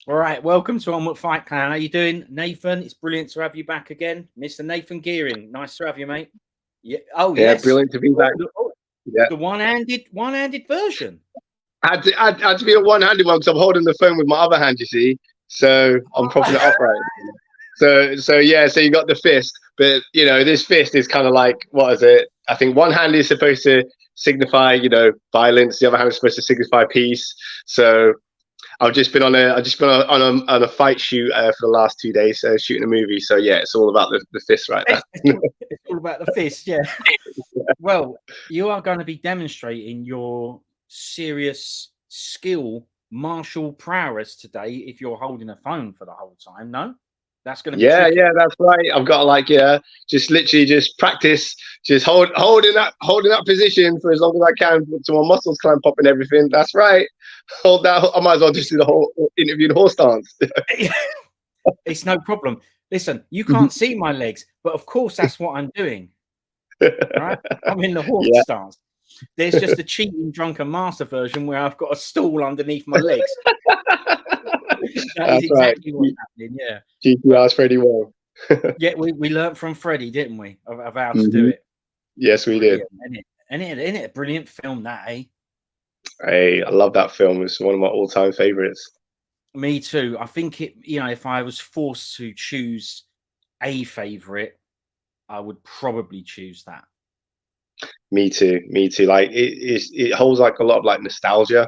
All right, welcome to Onward Fight Clan. How you doing, Nathan? It's brilliant to have you back again, Mr. Nathan Geering. Nice to have you, mate. Yeah. Oh, Yeah, yes. brilliant to be back. Yeah, The one-handed version. I had to be a one-handed one because I'm holding the phone with my other hand. You see, so I'm propping it upright. So yeah, so you got the fist, but this fist is kind of like, what is it? I think one hand is supposed to signify violence. The other hand is supposed to signify peace. So I've just been on a fight shoot for the last 2 days, shooting a movie. So yeah, it's all about the fist right now. It's all about the fist, yeah. Well, you are going to be demonstrating your serious skill, martial prowess today if you're holding a phone for the whole time. No? That's going to be tricky. Yeah, that's right. I've got just literally just practice, just holding that position for as long as I can until my muscles clamp up and everything. That's right. Hold that. I might as well just do the whole interview in horse stance. It's no problem. Listen, you can't see my legs, but of course that's what I'm doing. Right? I'm in the horse stance. There's just a cheating drunken master version where I've got a stool underneath my legs. That is exactly what's happening. Yeah. GPR's Freddie well. Yeah, we learned from Freddie, didn't we, of how to do it? Yes, we did. Isn't it a brilliant film, that, eh? Hey, I love that film. It's one of my all-time favorites. Me too. I think if I was forced to choose a favorite, I would probably choose that. Me too. Like it holds like a lot of like nostalgia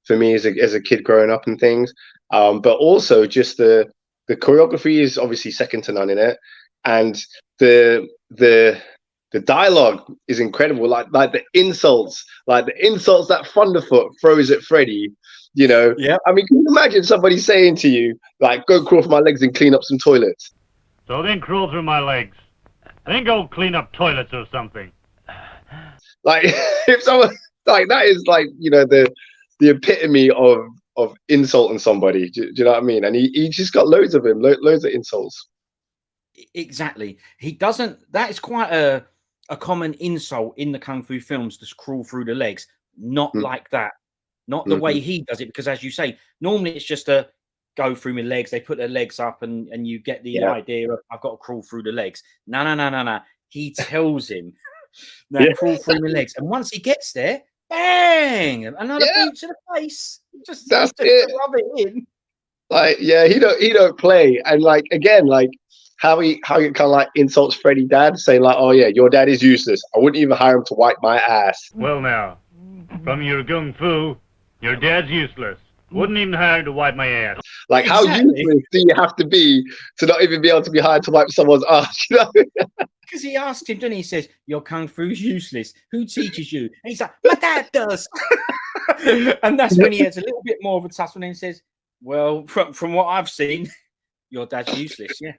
for me as a kid growing up and things. But also just the choreography is obviously second to none in it, and the dialogue is incredible. Like the insults that Thunderfoot throws at Freddy. Yeah. I mean, can you imagine somebody saying to you like, "Go crawl for my legs and clean up some toilets"? So then crawl through my legs. Then go clean up toilets or something. Like if someone like that is like the epitome of insulting somebody. Do you know what I mean? And he just got loads of them, loads of insults. Exactly. He doesn't. That is quite a common insult in the kung fu films. To crawl through the legs, not like that. Not the way he does it, because as you say, normally it's just a go through my legs. They put their legs up, and you get the idea of I've got to crawl through the legs. No. He tells him, now crawl through my legs, and once he gets there, bang! Another boot to the face. Just rub it in. Like he don't play, and like again like how he kind of like insults Freddy dad, saying like, "Oh yeah, your dad is useless. I wouldn't even hire him to wipe my ass." Well now, from your kung fu, your dad's useless. Wouldn't even hire to wipe my ass. Like how useless do you have to be to not even be able to be hired to wipe someone's ass? Because he asked him, didn't he? He says, "Your kung fu's useless. Who teaches you?" And he's like, "My dad does." And that's when he has a little bit more of a tussle and says, "Well, from what I've seen, your dad's useless." Yeah.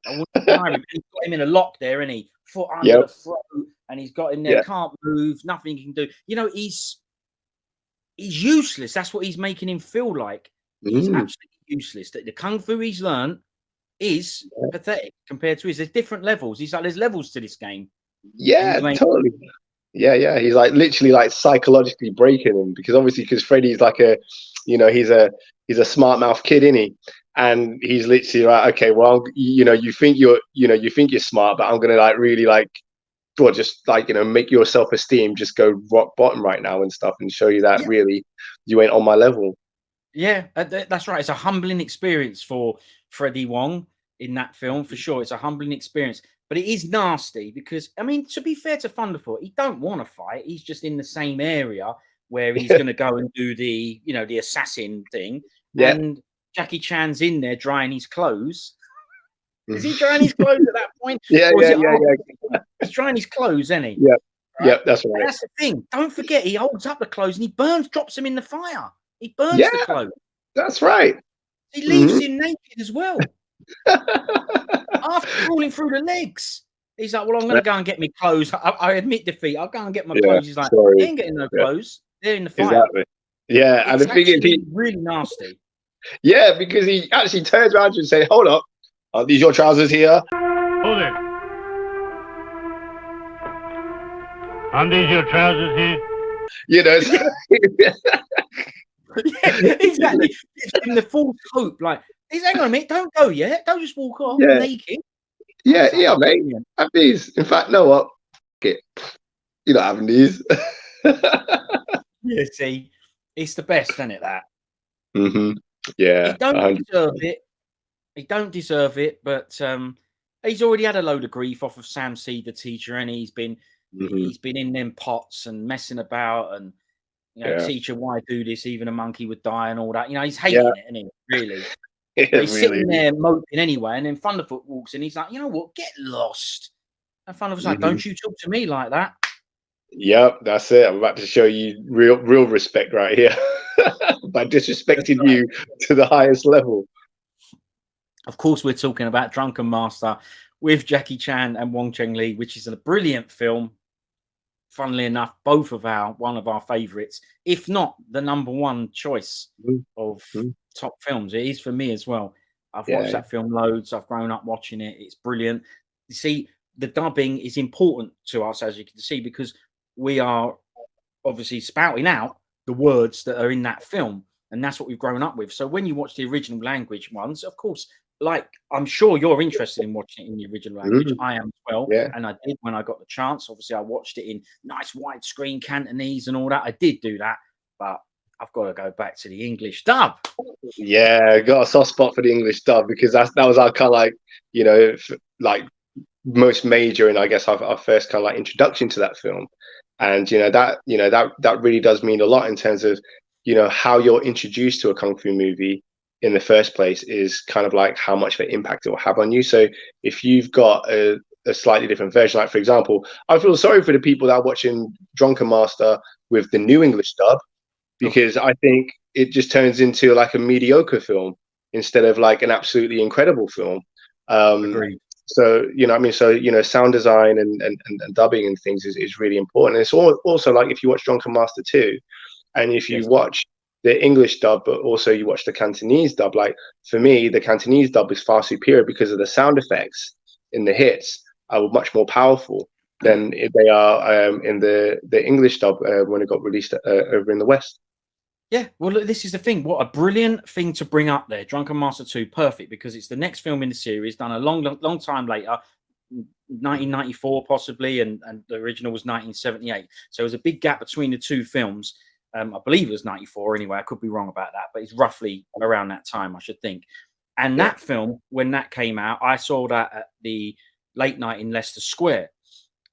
I wouldn't hire him. He's got him in a lock there, and he foot under the throat, and he's got him there, can't move, nothing he can do. He's useless. That's what he's making him feel like. He's absolutely useless. The kung fu he's learned is pathetic compared to his. There's different levels. He's like, there's levels to this game. Yeah, totally. Yeah. He's like literally like psychologically breaking him, because Freddy's like he's a smart mouth kid, isn't he? And he's literally like, okay, well, you think you're smart, but I'm gonna like really like, well, just like make your self-esteem just go rock bottom right now and stuff, and show you that really you ain't on my level. Yeah, that's right. It's a humbling experience for Freddie Wong in that film, for sure. It's a humbling experience, but it is nasty because, I mean, to be fair to Thunderfoot, he don't want to fight. He's just in the same area where he's going to go and do the assassin thing. Yeah. And Jackie Chan's in there drying his clothes. Is he drying his clothes at that point? Yeah. He's drying his clothes, isn't he? Yeah. Right? Yeah, that's right. And that's the thing. Don't forget, he holds up the clothes and he drops them in the fire. He burns the clothes. That's right. He leaves him naked as well. After crawling through the legs. He's like, well, I'm going to go and get me clothes. I admit defeat. I'll go and get my clothes. He's like, he ain't getting no clothes. They're in the fire. Exactly. Yeah, and the thing is, he's really nasty. Yeah, because he actually turns around and says, hold up, are these your trousers here? Hold it. Are these your trousers here? Yeah, exactly. Gives him the false hope. Like, hang on a minute, don't go yet. Don't just walk off Yeah, naked. yeah, It's like, yeah, mate. brilliant. Have these. In fact, know what? It. You're not having these. Yeah, see, it's the best, isn't it? That hmm Yeah, he don't 100. deserve it. He don't deserve it, but he's already had a load of grief off of Sam Seed, the teacher, and hmm he's been in them pots and messing about, and Yeah, teacher, why do this? Even a monkey would die, and all that. He's yeah, hating it, isn't he? Really. it But he's really sitting is. there moping anyway, and then Thunderfoot walks in. He's like, you know what? Get lost. And Thunderfoot's like, hmm don't you talk to me like that. Yep, that's it. I'm about to show you real respect right here by That's disrespecting right. you to the highest level. Of course, we're talking about Drunken Master with Jackie Chan and Wong Cheng Li, which is a brilliant film. Funnily enough, one of our favourites, if not the number one choice of Mhm. top films. It is for me as well. I've watched Yeah. that film loads. I've grown up watching it. It's brilliant. You see, the dubbing is important to us, as you can see, because we are obviously spouting out the words that are in that film, and that's what we've grown up with. So when you watch the original language ones, of course, like I'm sure you're interested in watching it in the original language. Mhm. I am as well, Yeah. and I did when I got the chance. Obviously, I watched it in nice widescreen Cantonese and all that. I did do that, but I've got to go back to the English dub. Yeah, got a soft spot for the English dub because that was our kind of like, like most major and I guess our first kind of like introduction to that film. And that really does mean a lot in terms of how you're introduced to a kung fu movie in the first place is kind of like how much of an impact it will have on you. So if you've got a slightly different version, like for example, I feel sorry for the people that are watching Drunken Master with the new English dub, because Oof, I think it just turns into like a mediocre film instead of like an absolutely incredible film. Um, agreed. so I mean, so sound design and dubbing and things is really important. And it's also like if you watch Drunken Master 2, and if you Yes, watch the English dub, but also you watch the Cantonese dub, like for me, the Cantonese dub is far superior because of the sound effects in the hits are much more powerful than if they are in the English dub when it got released over in the West. yeah. Well, look, this is the thing. What a brilliant thing to bring up there. Drunken Master 2, perfect, because it's the next film in the series, done a long time later, 1994 possibly, and the original was 1978. So there's a big gap between the two films. I believe it was 94 anyway. I could be wrong about that, but it's roughly around that time, I should think. And Yeah. that film, when that came out, I saw that at the late night in Leicester Square.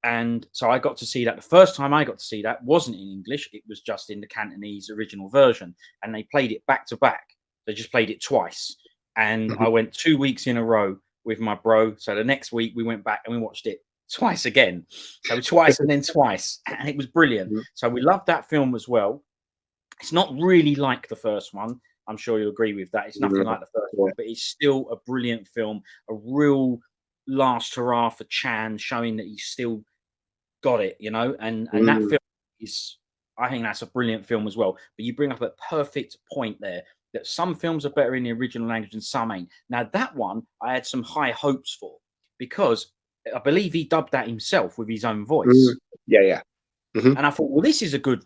And so I got to see that. The first time I got to see that wasn't in English, it was just in the Cantonese original version. And they played it back to back. They just played it twice. And I Mhm. went 2 weeks in a row with my bro. So the next week we went back and we watched it twice again. So twice and then twice. And it was brilliant. Mhm. So we loved that film as well. It's not really like the first one. I'm sure you'll agree with that. It's nothing Mhm. like the first Yeah. one, but it's still a brilliant film, a real last hurrah for Chan, showing that he's still got it, and that Mm. film is, I think that's a brilliant film as well. But you bring up a perfect point there that some films are better in the original language and some ain't. Now that one I had some high hopes for because I believe he dubbed that himself with his own Mm. voice. Yeah, yeah. Mhm. And I thought, well, this is a good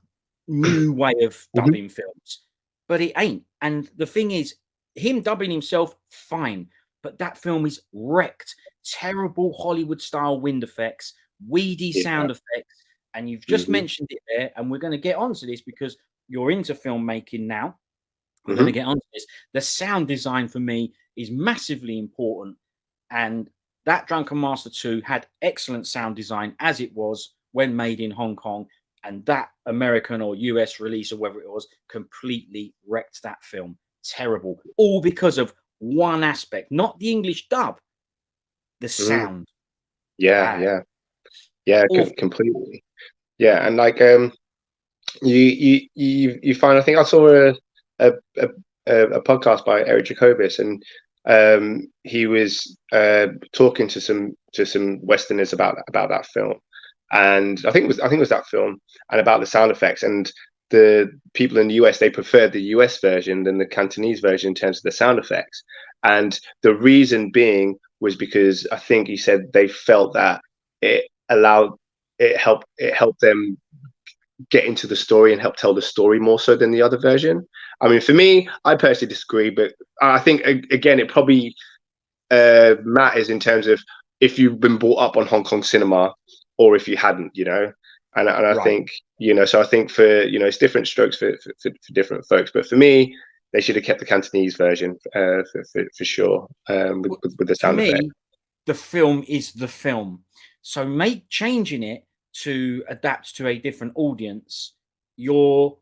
new way of Mhm. dubbing films, but it ain't. And the thing is, him dubbing himself, fine, but that film is wrecked. Terrible Hollywood style wind effects, weedy Yeah. sound effects. And you've just Mhm. mentioned it there. And we're going to get onto this because you're into filmmaking now. We're going to Mhm. get onto this. The sound design for me is massively important. And that Drunken Master 2 had excellent sound design as it was when made in Hong Kong. And that American or US release or whatever it was completely wrecked that film. Terrible. All because of one aspect, not the English dub, the Mm. sound. Yeah, Bad. yeah. Yeah, Awful. completely. Yeah, and like you find, I think I saw a a, a podcast by Eric Jacobus, and he was talking to some Westerners about that film, and I think it was that film, and about the sound effects, and the people in the US, they preferred the US version than the Cantonese version in terms of the sound effects, and the reason being was because I think he said they felt that it allowed it helped them get into the story and help tell the story more so than the other version. I mean, for me, I personally disagree, but I think again, it probably matters in terms of if you've been brought up on Hong Kong cinema or if you hadn't, you know. And I Right. think, you know, so I think for, you know, it's different strokes for different folks. But for me, they should have kept the Cantonese version for sure, with the To sound effect. me, the film is the film. So make changing it to adapt to a different audience, you're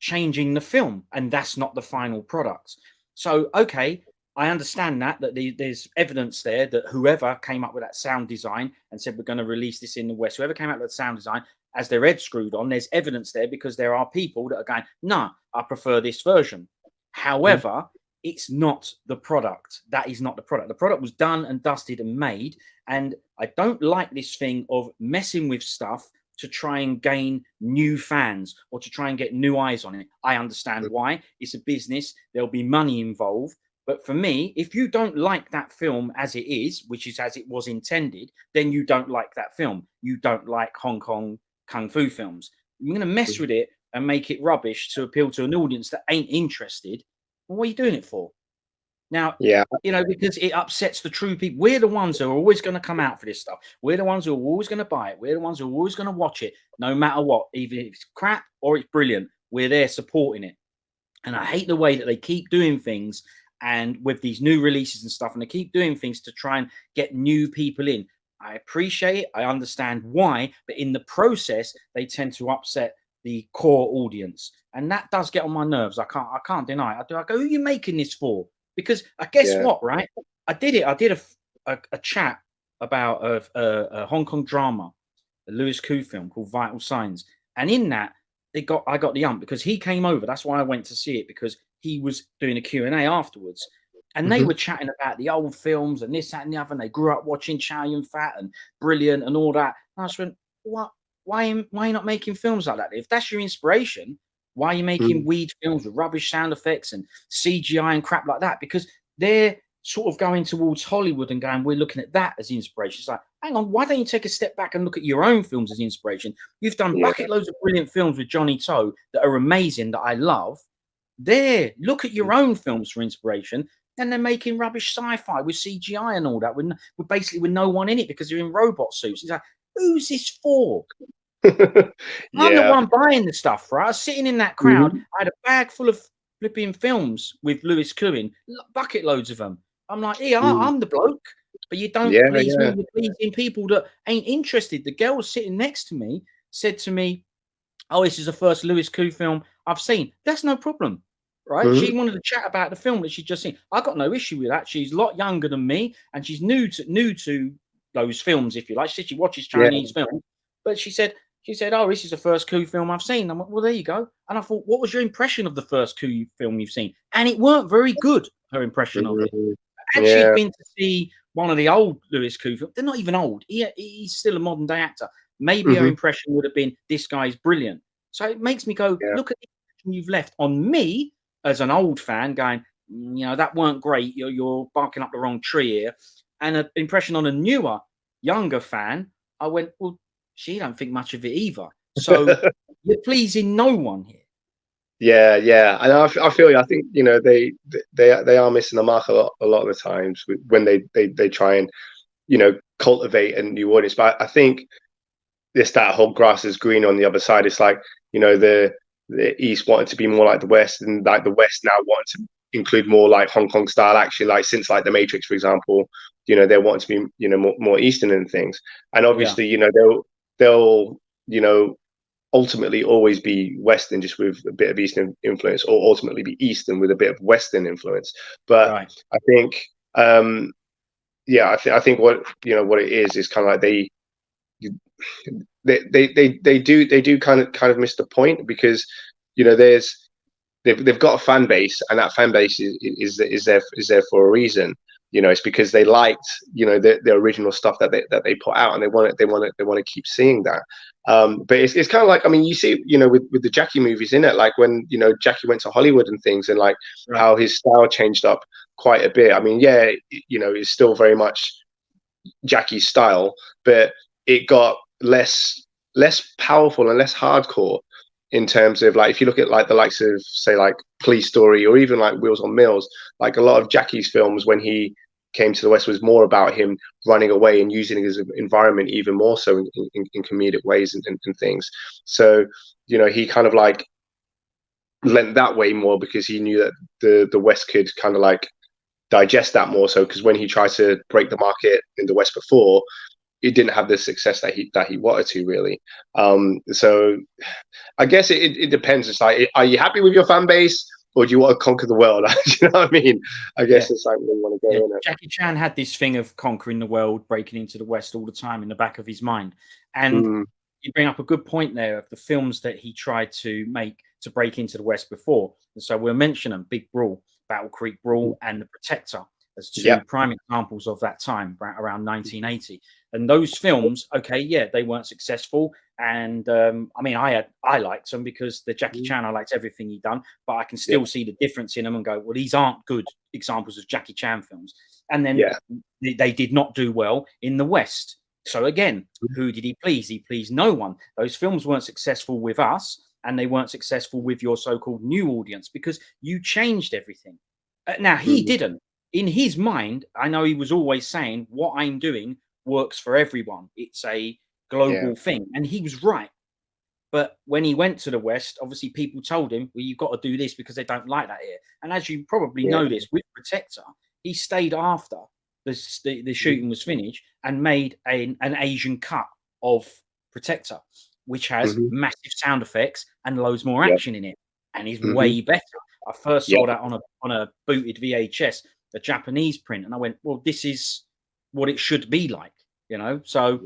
changing the film, and that's not the final product. So okay, I understand that there's evidence there that whoever came up with that sound design and said we're going to release this in the West, whoever came up with that sound design, as their head screwed on, there's evidence there because there are people that are going, no, I prefer this version. However, it's not the product. That is not the product. The product was done and dusted and made. And I don't like this thing of messing with stuff to try and gain new fans or to try and get new eyes on it. I understand why. It's a business. There'll be money involved. But for me, if you don't like that film as it is, which is as it was intended, then you don't like that film. You don't like Hong Kong Kung Fu films. You're going to mess with it and make it rubbish to appeal to an audience that ain't interested. Well, what are you doing it for? Now, Yeah, you know, because it upsets the true people. We're the ones who are always going to come out for this stuff. We're the ones who are always going to buy it. We're the ones who are always going to watch it, no matter what, even if it's crap or it's brilliant. We're there supporting it. And I hate the way that they keep doing things and with these new releases and stuff, and they keep doing things to try and get new people in. I appreciate it. I understand why, but in the process, they tend to upset the core audience, and that does get on my nerves. I can't deny it. I go, who are you making this for? Because I guess yeah. what, right? I did a chat about a Hong Kong drama, a Lewis Koo film called Vital Signs, and in that I got the ump because he came over. That's why I went to see it, because he was doing a Q&A afterwards. And they were chatting about the old films and this, that, and the other. And they grew up watching Chow Yun Fat and Brilliant and all that. And I just went, what? Why are you not making films like that? If that's your inspiration, why are you making weed films with rubbish sound effects and CGI and crap like that? Because they're sort of going towards Hollywood and going, we're looking at that as inspiration. It's like, hang on, why don't you take a step back and look at your own films as inspiration? You've done bucket loads of brilliant films with Johnny To that are amazing, that I love. There, look at your own films for inspiration. And they're making rubbish sci-fi with CGI and all that, with basically with no one in it because they're in robot suits. It's like, who's this for? I'm the one buying the stuff, right? I was sitting in that crowd. I had a bag full of flipping films with Lewis Koo in, bucket loads of them. I'm like, yeah, I'm the bloke, but you don't please me. You're pleasing people that ain't interested. The girl sitting next to me said to me, oh, this is the first Lewis Koo film I've seen. That's no problem, right? She wanted to chat about the film that she'd just seen. I got no issue with that. She's a lot younger than me, and she's new to those films, if you like. She said she watches Chinese film, but she said, oh, this is the first Koo film I've seen. I'm like, well, there you go. And I thought, what was your impression of the first Koo film you've seen? And it weren't very good, her impression of it. Had she been to see one of the old Lewis Koo films, they're not even old. He's still a modern day actor. Maybe her impression would have been, this guy's brilliant. So it makes me go, look at the impression you've left on me as an old fan going, you know, that weren't great. You're barking up the wrong tree here. And an impression on a newer, younger fan, I went, well, she don't think much of it either. So you're pleasing no one here. Yeah, and I feel you. I think, you know, they are missing the mark a lot of the times when they try and, you know, cultivate a new audience. But I think that whole grass is green on the other side. It's like, you know, the East wanted to be more like the West, and like the West now wanted to include more like Hong Kong style action, like since like The Matrix, for example. You know, they want to be, you know, more Eastern and things. And obviously, you know, they'll you know, ultimately always be Western just with a bit of Eastern influence, or ultimately be Eastern with a bit of Western influence. But I think I think what, you know, what it is kind of like they do kind of miss the point, because, you know, they've got a fan base, and that fan base is there for a reason. You know, it's because they liked, you know, the original stuff that they put out, and they want to keep seeing that. But it's kind of like, I mean, you see, you know, with the Jackie movies in it, like when, you know, Jackie went to Hollywood and things, and like how his style changed up quite a bit. I mean, yeah, you know, it's still very much Jackie's style, but it got less powerful and less hardcore. in terms of like if you look at like the likes of say like Police Story or even like Wheels on Mills, like a lot of Jackie's films when he came to the West was more about him running away and using his environment even more so in comedic ways and things. So he kind of like lent that way more because he knew that the West could kind of like digest that more so, because when he tried to break the market in the West before, it didn't have the success that he wanted to really. So I guess it depends. It's like, are you happy with your fan base or do you want to conquer the world? Do you know what I mean? I guess it's like we want to go in it. Jackie Chan had this thing of conquering the world, breaking into the West all the time in the back of his mind. And you bring up a good point there of the films that he tried to make to break into the West before. And so we'll mention them: Big Brawl, Battle Creek Brawl, and The Protector as two prime examples of that time, around 1980. And those films, they weren't successful. And I mean, I liked them because the Jackie Chan, I liked everything he'd done, but I can still see the difference in them and go, well, these aren't good examples of Jackie Chan films. And then they did not do well in the West. So again, who did he please? He pleased no one. Those films weren't successful with us, and they weren't successful with your so-called new audience because you changed everything. Now, he didn't. In his mind, I know he was always saying, what I'm doing works for everyone. It's a global thing. And he was right. But when he went to the West, obviously people told him, well, you've got to do this because they don't like that here. And as you probably know this, with Protector, he stayed after the shooting was finished and made an Asian cut of Protector, which has massive sound effects and loads more action in it, and is way better. I first saw that on a booted VHS, a Japanese print, and I went, well, this is what it should be like, So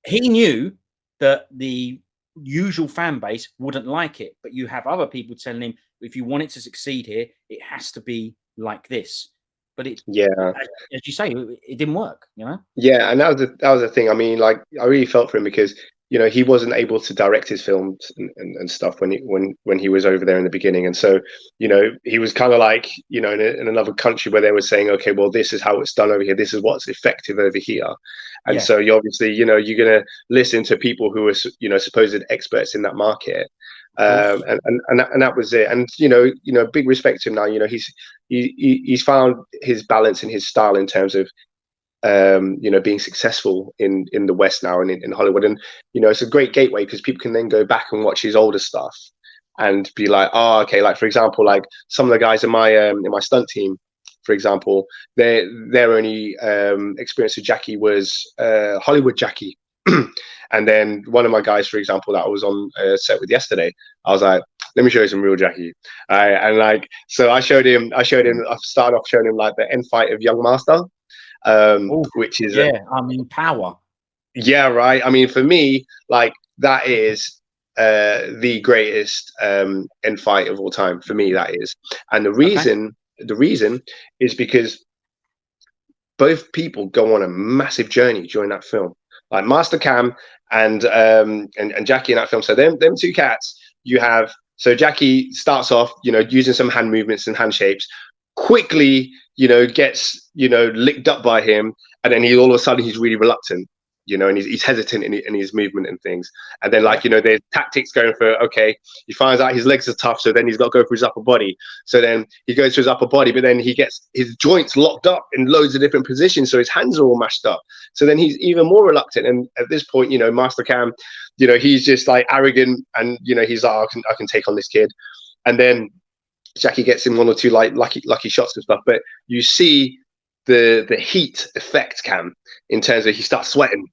he knew that the usual fan base wouldn't like it, but you have other people telling him, if you want it to succeed here, it has to be like this. But as you say, it didn't work, Yeah, and that was the thing. I mean, like, I really felt for him because he wasn't able to direct his films and stuff when he was over there in the beginning, and so he was kind of like in another country where they were saying, okay, well, this is how it's done over here, this is what's effective over here, and so you obviously you're gonna listen to people who are supposed experts in that market. And that was it. And big respect to him now. He's found his balance and his style in terms of being successful in the West now and in Hollywood. And it's a great gateway because people can then go back and watch his older stuff and be like, oh, okay, like for example, like some of the guys in my stunt team, for example, their only experience with Jackie was Hollywood Jackie. And then one of my guys, for example, that I was on set with yesterday, I was like, let me show you some real Jackie. And like, so I started off showing him like the end fight of Young Master, which is power. Yeah, right. I mean, for me, like that is the greatest end fight of all time. For me, that is. And the reason is because both people go on a massive journey during that film. Like Master Cam and Jackie in that film. So them two cats, you have. So Jackie starts off, using some hand movements and hand shapes. Quickly, gets licked up by him, and then all of a sudden he's really reluctant, and he's hesitant in his movement and things. And then there's tactics going for, okay, he finds out his legs are tough, so then he's got to go for his upper body. So then he goes to his upper body, but then he gets his joints locked up in loads of different positions, so his hands are all mashed up. So then he's even more reluctant. And at this point, Master Cam, he's just like arrogant, and he's like, I can take on this kid. And then Jackie gets him one or two like lucky shots and stuff, but you see the heat effect, Cam, in terms of he starts sweating,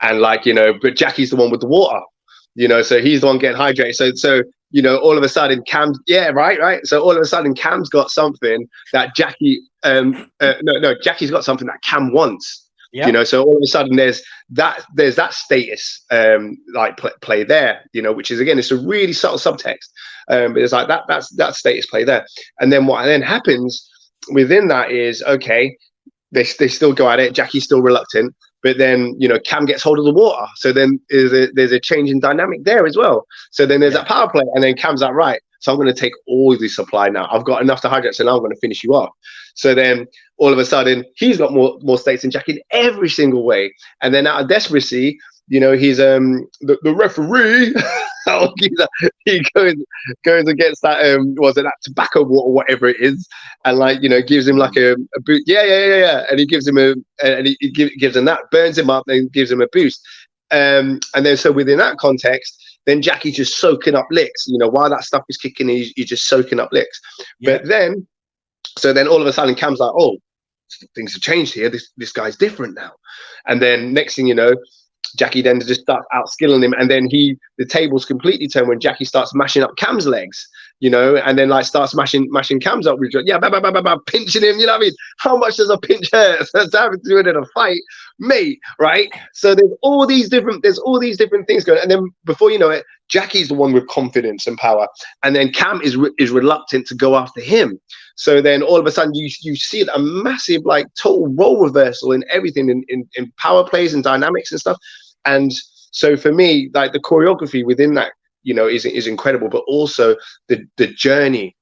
and but Jackie's the one with the water, so he's the one getting hydrated. So all of a sudden Cam's right. So all of a sudden Cam's got something that Jackie Jackie's got something that Cam wants. So all of a sudden there's that status play there, which is, again, it's a really subtle subtext, but it's like that's status play there. And then what then happens within that is, okay, they still go at it, Jackie's still reluctant, but then Cam gets hold of the water, so then there's a change in dynamic there as well. So then there's that power play, and then Cam's like, right, so I'm going to take all the supply now, I've got enough to hydrate, so now I'm going to finish you off. So then all of a sudden he's got more stakes than Jackie in every single way, and then out of desperacy, he's the referee he goes against that was it that tobacco water, whatever it is, and like gives him like a boost. Yeah, and he gives him gives him that, burns him up, then gives him a boost. And then so within that context, then Jackie's just soaking up licks. While that stuff is kicking, he's just soaking up licks. Yeah. But then, so then all of a sudden, Cam's like, oh, things have changed here. This guy's different now. And then next thing you know, Jackie then just starts outskilling him, and then the tables completely turn when Jackie starts mashing up Cam's legs, and then like starts mashing Cam's up with pinching him. You know what I mean? How much does a pinch hurt? That's having to do it in a fight, mate. Right? So there's all these different things going, and then before you know it, Jackie's the one with confidence and power, and then Cam is reluctant to go after him. So then all of a sudden you see a massive like total role reversal in everything in power plays and dynamics and stuff. And so for me, like the choreography within that, is incredible, but also the journey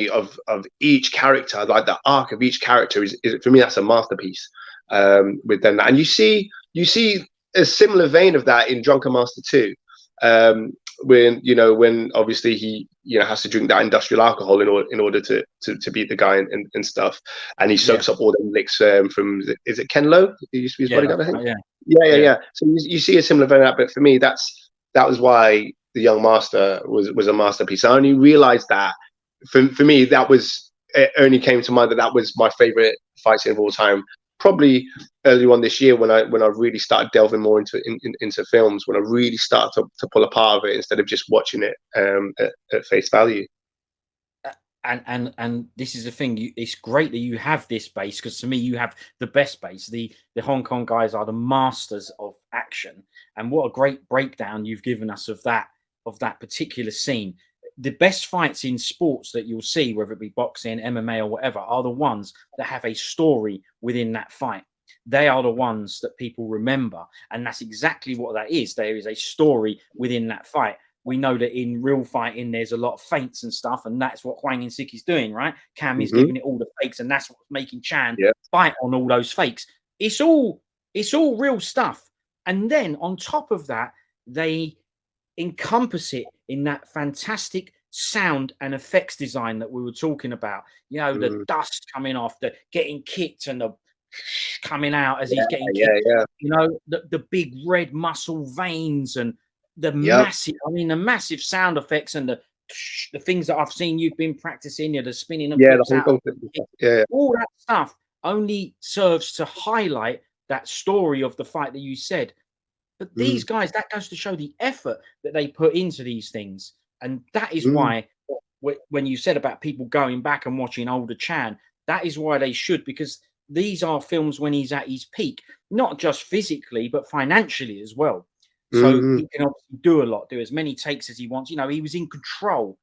of each character, like the arc of each character is for me, that's a masterpiece within that. And you see a similar vein of that in Drunken Master 2. When obviously he has to drink that industrial alcohol in order to beat the guy and stuff, and he soaks up all the licks from is it Ken Lo? He used to be his bodyguard, I think. Yeah. So you see a similar vein, but for me, that was why the Young Master was a masterpiece. I only realized that for me it only came to mind that was my favorite fight scene of all time. Probably early on this year when I really started delving more into films, when I really started to pull apart of it instead of just watching it at face value. And this is the thing. It's great that you have this base, because to me you have the best base. The Hong Kong guys are the masters of action, and what a great breakdown you've given us of that particular scene. The best fights in sports that you'll see, whether it be boxing, MMA, or whatever, are the ones that have a story within that fight. They are the ones that people remember. And that's exactly what that is. There is a story within that fight. We know that in real fighting, there's a lot of feints and stuff. And that's what Hwang In-sik is doing, right? Cam is giving it all the fakes. And that's what's making Chan fight on all those fakes. It's all real stuff. And then on top of that, they encompass it in that fantastic sound and effects design that we were talking about. The dust coming off, the getting kicked, and the coming out as he's getting kicked. The big red muscle veins, and the massive sound effects, and the things that I've seen you've been practicing. The spinning of all that stuff only serves to highlight that story of the fight that you said. But these guys, that goes to show the effort that they put into these things. And that is why, when you said about people going back and watching older Chan, that is why they should, because these are films when he's at his peak, not just physically, but financially as well. So he can obviously do a lot, do as many takes as he wants. He was in control,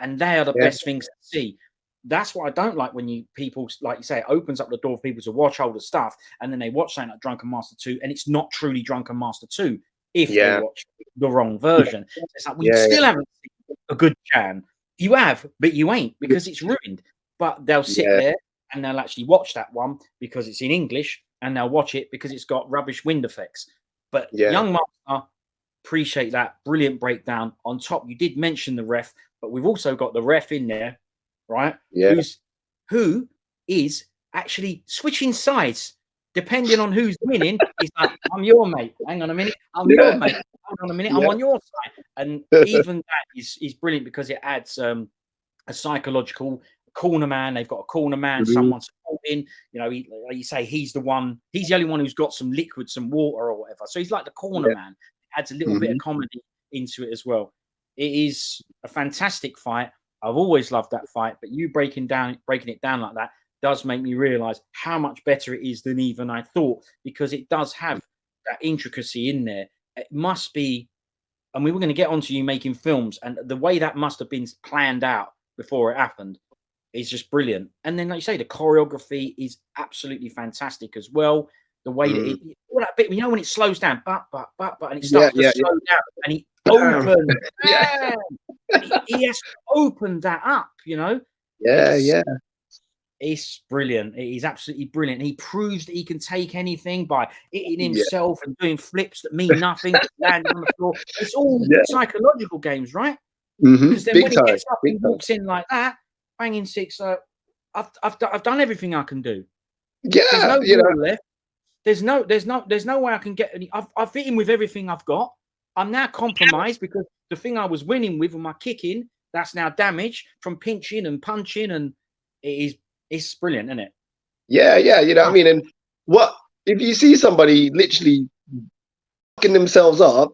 and they are the best things to see. That's what I don't like when people, like you say, it opens up the door for people to watch older stuff, and then they watch something like Drunken Master 2, and it's not truly Drunken Master 2 if they watch the wrong version. It's like, we still haven't seen a good Chan. You have, but you ain't, because it's ruined. But they'll sit there and they'll actually watch that one because it's in English, and they'll watch it because it's got rubbish wind effects. But Young Master, appreciate that. Brilliant breakdown. On top, you did mention the ref, but we've also got the ref in there, right? Who is actually switching sides depending on who's winning. He's like, I'm your mate. Hang on a minute. I'm your mate. Hold on a minute. I'm on your side. And even that is brilliant, because it adds a psychological corner man. They've got a corner man, someone supporting. Like you say, he's the only one who's got some liquid, some water or whatever. So he's like the corner man. It adds a little bit of comedy into it as well. It is a fantastic fight. I've always loved that fight, but you breaking it down like that does make me realize how much better it is than even I thought, because it does have that intricacy in there. It must be, and we were going to get onto you making films, and the way that must have been planned out before it happened is just brilliant. And then, like you say, the choreography is absolutely fantastic as well. The way that all that bit, when it slows down, and it starts to slow down, and he opens, he has to open that up, It's brilliant. It is absolutely brilliant. He proves that he can take anything by hitting Yeah. himself and doing flips that mean nothing, but landing on the floor. It's all Yeah. psychological games, right? Mm-hmm. Because then Big when he time. gets up Big and time. walks in like that, banging six, I've done everything I can do. There's Yeah, no you know, wall left. There's no way I can get any. I've hit him with everything I've got. I'm now compromised because the thing I was winning with my kicking, that's now damaged from pinching and punching, and it's brilliant, isn't it? yeah, yeah, you know what I mean? And what if you see somebody literally fucking themselves up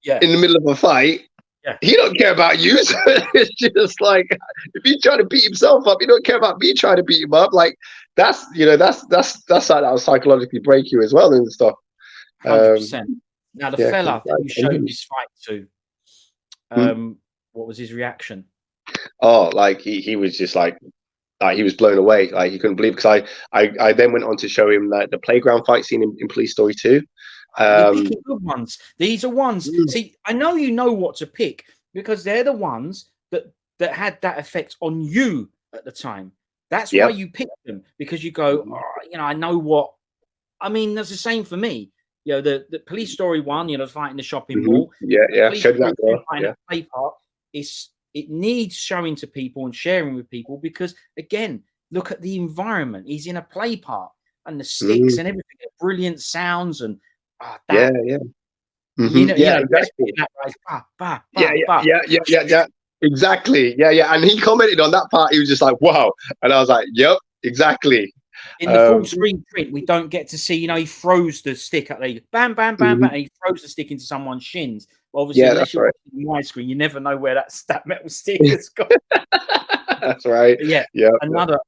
Yeah, in the middle of a fight? yeah. He don't care about you. So it's just like if he's trying to beat himself up, he don't care about me trying to beat him up. Like that's like that'll psychologically break you as well and stuff. 100%. Now, the Yeah, fella that you showed this fight to, what was his reaction? oh, like he was just like he was blown away. Like he couldn't believe because I then went on to show him like the playground fight scene in Police Story 2. You're picking good ones. These are ones. See, I know you know what to pick because they're the ones that had that effect on you at the time. That's why you pick them because you go, oh, you know, I know what. I mean, that's the same for me. You know, the Police Story 1, you know, fight in the shopping mall. Yeah, The yeah. Police Showed Story that 2 girl. fight in Yeah. a play park. It needs showing to people and sharing with people because again, look at the environment. He's in a play park and the sticks and everything, the brilliant sounds and Yeah, that. yeah. You Yeah, know, the best bit exactly. in that right, bah, bah, Yeah, bah, yeah, bah. yeah, yeah, yeah, yeah. Exactly. Yeah, yeah. And he commented on that part. He was just like, "Wow," and I was like, "Yep, exactly." In the full screen print, we don't get to see, you know, he throws the stick at the bam, bam, bam, bam, and he throws the stick into someone's shins. Obviously, Yeah, unless that's you're right. watching widescreen, you never know where that metal stick has gone. That's right. But yeah, Yeah. another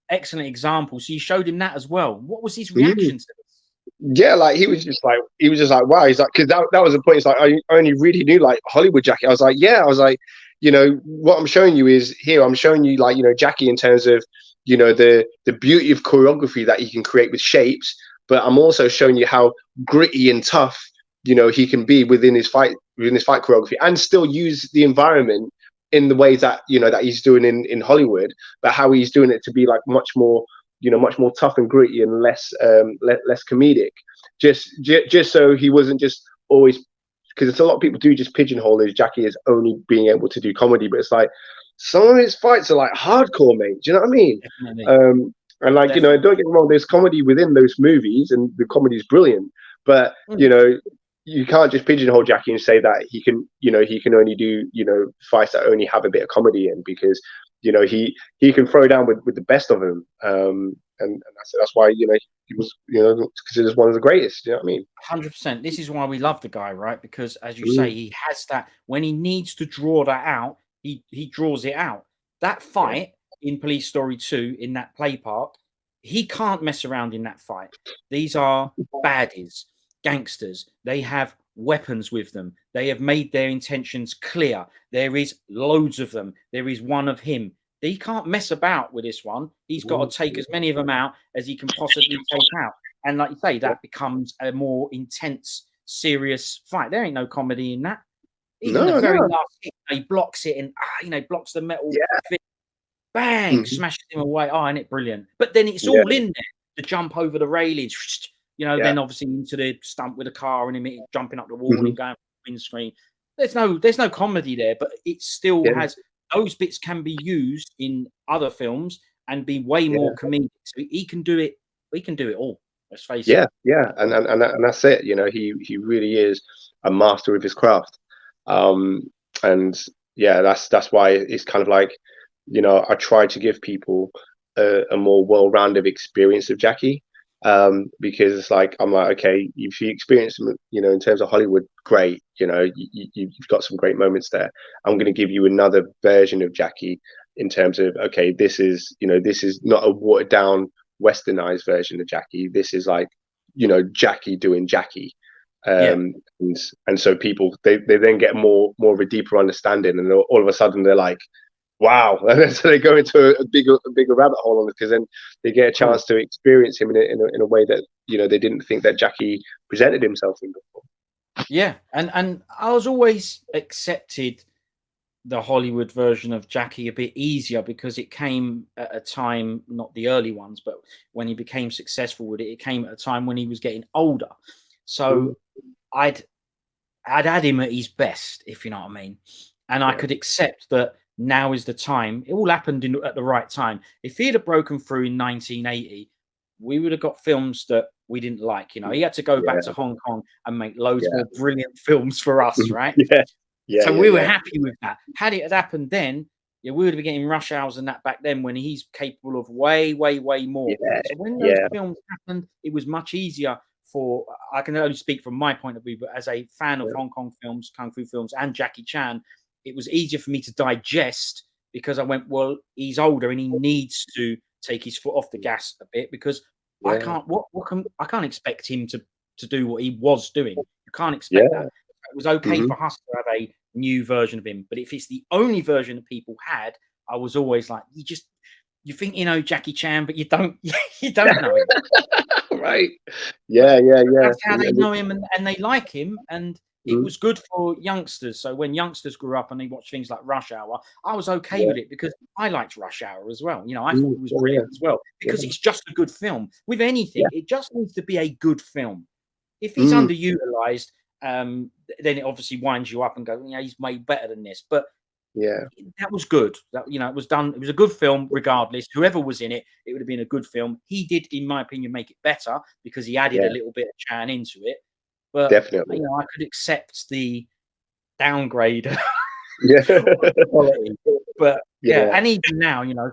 excellent example. So you showed him that as well. What was his Mm. reaction to this? Yeah, like he was just like, wow. He's like, because that was the point. It's like I only really knew like Hollywood Jackie. I was like, yeah. I was like, you know, what I'm showing you is here. I'm showing you like, you know, Jackie in terms of, you know, the beauty of choreography that he can create with shapes. But I'm also showing you how gritty and tough, you know, he can be within his fight choreography and still use the environment in the ways that, you know, that he's doing in Hollywood, but how he's doing it to be like much more, you know, much more tough and gritty and less less comedic, just so he wasn't just always, because it's a lot of people do just pigeonhole as Jackie as only being able to do comedy, but it's like some of his fights are like hardcore, mate. Do you know what I mean? Definitely. And like, you know, don't get me wrong, there's comedy within those movies and the comedy is brilliant, but you know, you can't just pigeonhole Jackie and say that he can, you know, he can only do, you know, fights that only have a bit of comedy in, because you know he can throw down with the best of them, and that's why, you know, he was, you know, considered one of the greatest. You know what I mean? 100%. This is why we love the guy, right? Because as you say, he has that when he needs to draw that out, he draws it out. That fight in Police Story 2 in that play park, he can't mess around in that fight. These are baddies, gangsters. They have weapons with them. They have made their intentions clear. There is loads of them. There is one of him. He can't mess about with this one. He's got to take as many of them out as he can possibly take out. And like you say, that becomes a more intense, serious fight. There ain't no comedy in that. Even the very last hit, he blocks it and you know, blocks the metal. Bang, smashes him away. Oh, isn't it brilliant? But then it's all in there. The jump over the railings, you know, then obviously into the stump with a car and him jumping up the wall and going windscreen. There's no comedy there, but it still has those bits can be used in other films and be way more comedic. So he can do it. We can do it all. Let's face it. And that's it. You know, he really is a master of his craft, and yeah, that's why it's kind of like, you know, I try to give people a more well-rounded experience of Jackie, because it's like I'm like, okay, if you experience them, you know, in terms of Hollywood, great, you know, you've got some great moments there. I'm going to give you another version of Jackie in terms of, okay, this is, you know, this is not a watered down westernized version of Jackie. This is like, you know, Jackie doing Jackie. And so people they then get more of a deeper understanding, and all of a sudden they're like, wow. And then so they go into a bigger rabbit hole on it, because then they get a chance to experience him in a way that, you know, they didn't think that Jackie presented himself in before. Yeah, and I was always accepted the Hollywood version of Jackie a bit easier because it came at a time, not the early ones, but when he became successful with it, it came at a time when he was getting older. So I'd had him at his best, if you know what I mean. And I could accept that now is the time. It all happened at the right time. If he had broken through in 1980, we would have got films that we didn't like. You know, he had to go back to Hong Kong and make loads more brilliant films for us, right? So we were happy with that. Had it happened then, yeah, we would be getting Rush Hours and that back then when he's capable of way, way, way more. So when those films happened, it was much easier for, I can only speak from my point of view, but as a fan of Hong Kong films, Kung Fu films, and Jackie Chan, it was easier for me to digest because I went, well, he's older and he needs to take his foot off the gas a bit because I can't, I can't expect him to do what he was doing. You can't expect that. It was okay for us to have a new version of him, but if it's the only version that people had, I was always like, you think you know Jackie Chan, but you don't know him. Right. Yeah. That's how they know him and they like him, and it was good for youngsters. So when youngsters grew up and they watched things like Rush Hour, I was okay with it because I liked Rush Hour as well. You know, I thought it was brilliant as well because it's just a good film. With anything, it just needs to be a good film. If he's underutilized, then it obviously winds you up and goes, yeah, he's made better than this. But that was good. That, you know, it was done. It was a good film, regardless. Whoever was in it, it would have been a good film. He did, in my opinion, make it better because he added a little bit of Chan into it. But Definitely, you know, I could accept the downgrade quality. But and even now, you know,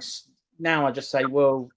now I just say, well,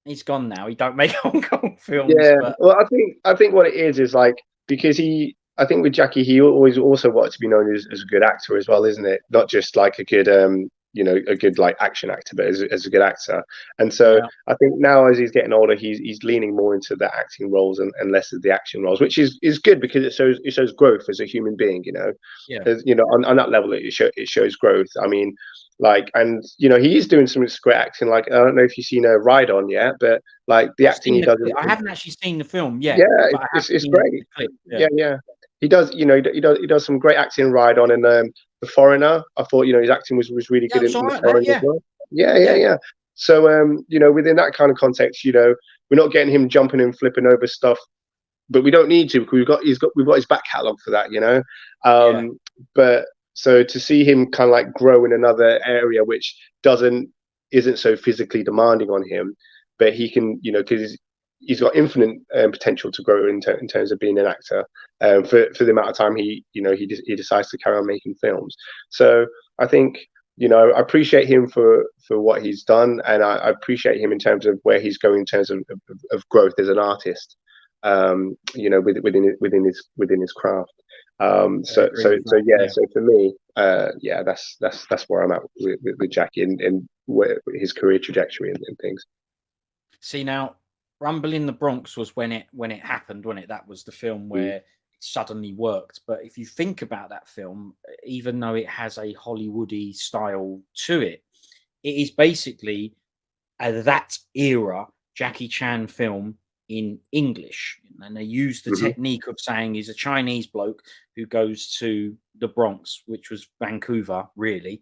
he's gone now. He don't make Hong Kong films. But Well, I think what it is like because I think with Jackie, he always also wanted to be known as a good actor as well, isn't it? Not just like a good a good like action actor, but as a good actor. And so I think now as he's getting older, he's leaning more into the acting roles and less of the action roles, which is good because it shows growth as a human being. You know, you know, on that level, it shows growth. I mean, like, and you know, he is doing some great acting. Like, I don't know if you've seen a Ride On yet, but like the acting he does. I haven't actually seen the film yet. Yeah, it's great. Yeah. He does, you know, he does some great acting in Ride On and The Foreigner. I thought, you know, his acting was really good in The Foreigner as well. Yeah. So, you know, within that kind of context, you know, we're not getting him jumping and flipping over stuff, but we don't need to because we've got his back catalogue for that, you know. But so to see him kind of like grow in another area which isn't so physically demanding on him, but he can, you know, because he's got infinite potential to grow in terms of being an actor for the amount of time he decides to carry on making films. So I think, you know, I appreciate him for what he's done, and I appreciate him in terms of where he's going in terms of growth as an artist. You know, within his craft. So for me, that's where I'm at with Jackie and where his career trajectory and things. See, now Rumble in the Bronx was when it happened, wasn't it? That was the film where it suddenly worked. But if you think about that film, even though it has a Hollywoody style to it, it is basically that era Jackie Chan film in English. And they use the technique of saying he's a Chinese bloke who goes to the Bronx, which was Vancouver, really.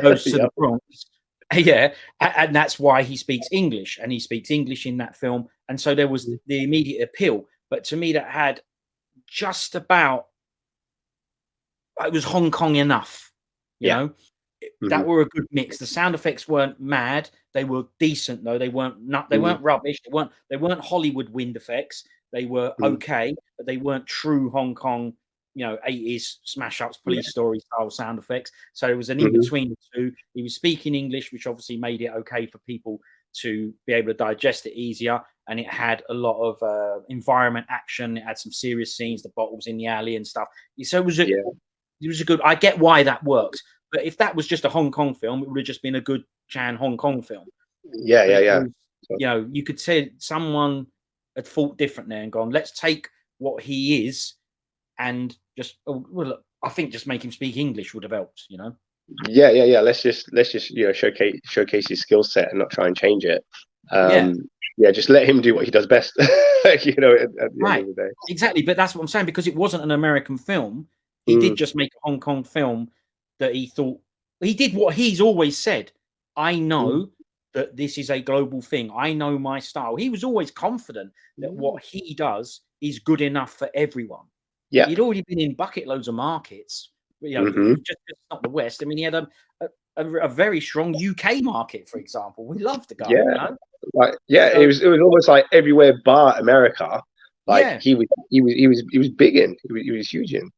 Goes to the Bronx. And that's why he speaks English, and he speaks English in that film. And so there was the immediate appeal. But to me, that had just about, it was Hong Kong enough, you know. That were a good mix. The sound effects weren't mad; they were decent, though. They weren't rubbish. They weren't Hollywood wind effects. They were okay, but they weren't true Hong Kong, you know, 80s smash ups, police story style sound effects. So it was an in between the two. He was speaking English, which obviously made it okay for people to be able to digest it easier. And it had a lot of environment action. It had some serious scenes, the bottles in the alley and stuff. So it was a good. I get why that works. But if that was just a Hong Kong film, it would have just been a good Chan Hong Kong film. Was, you know, you could say someone had thought different there and gone, let's take what he is and just, I think just make him speak English would have helped, you know. Yeah. Let's just you know showcase his skill set and not try and change it. Just let him do what he does best. You know, at the end of the day. Exactly, but that's what I'm saying, because it wasn't an American film. He did just make a Hong Kong film that he thought he did what he's always said. I know that this is a global thing. I know my style. He was always confident that what he does is good enough for everyone. Yeah. He'd already been in bucket loads of markets, you know, just not the West. I mean, he had a very strong UK market, for example. We love the guy, Yeah. you know? Like, yeah, So, it was almost like everywhere bar America. Like yeah. he was big in. He was huge in.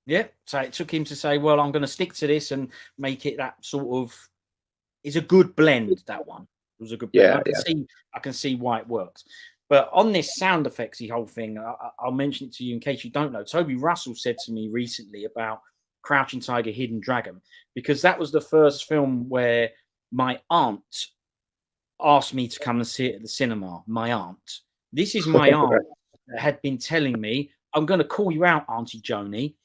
Yeah. So it took him to say, well, I'm going to stick to this and make it that sort of is a good blend. That one was a good blend. Yeah, I can see why it works. But on this sound effectsy whole thing, I'll mention it to you in case you don't know. Toby Russell said to me recently about Crouching Tiger, Hidden Dragon, because that was the first film where my aunt asked me to come and see it at the cinema. My aunt. This is my aunt that had been telling me, I'm going to call you out, Auntie Joni.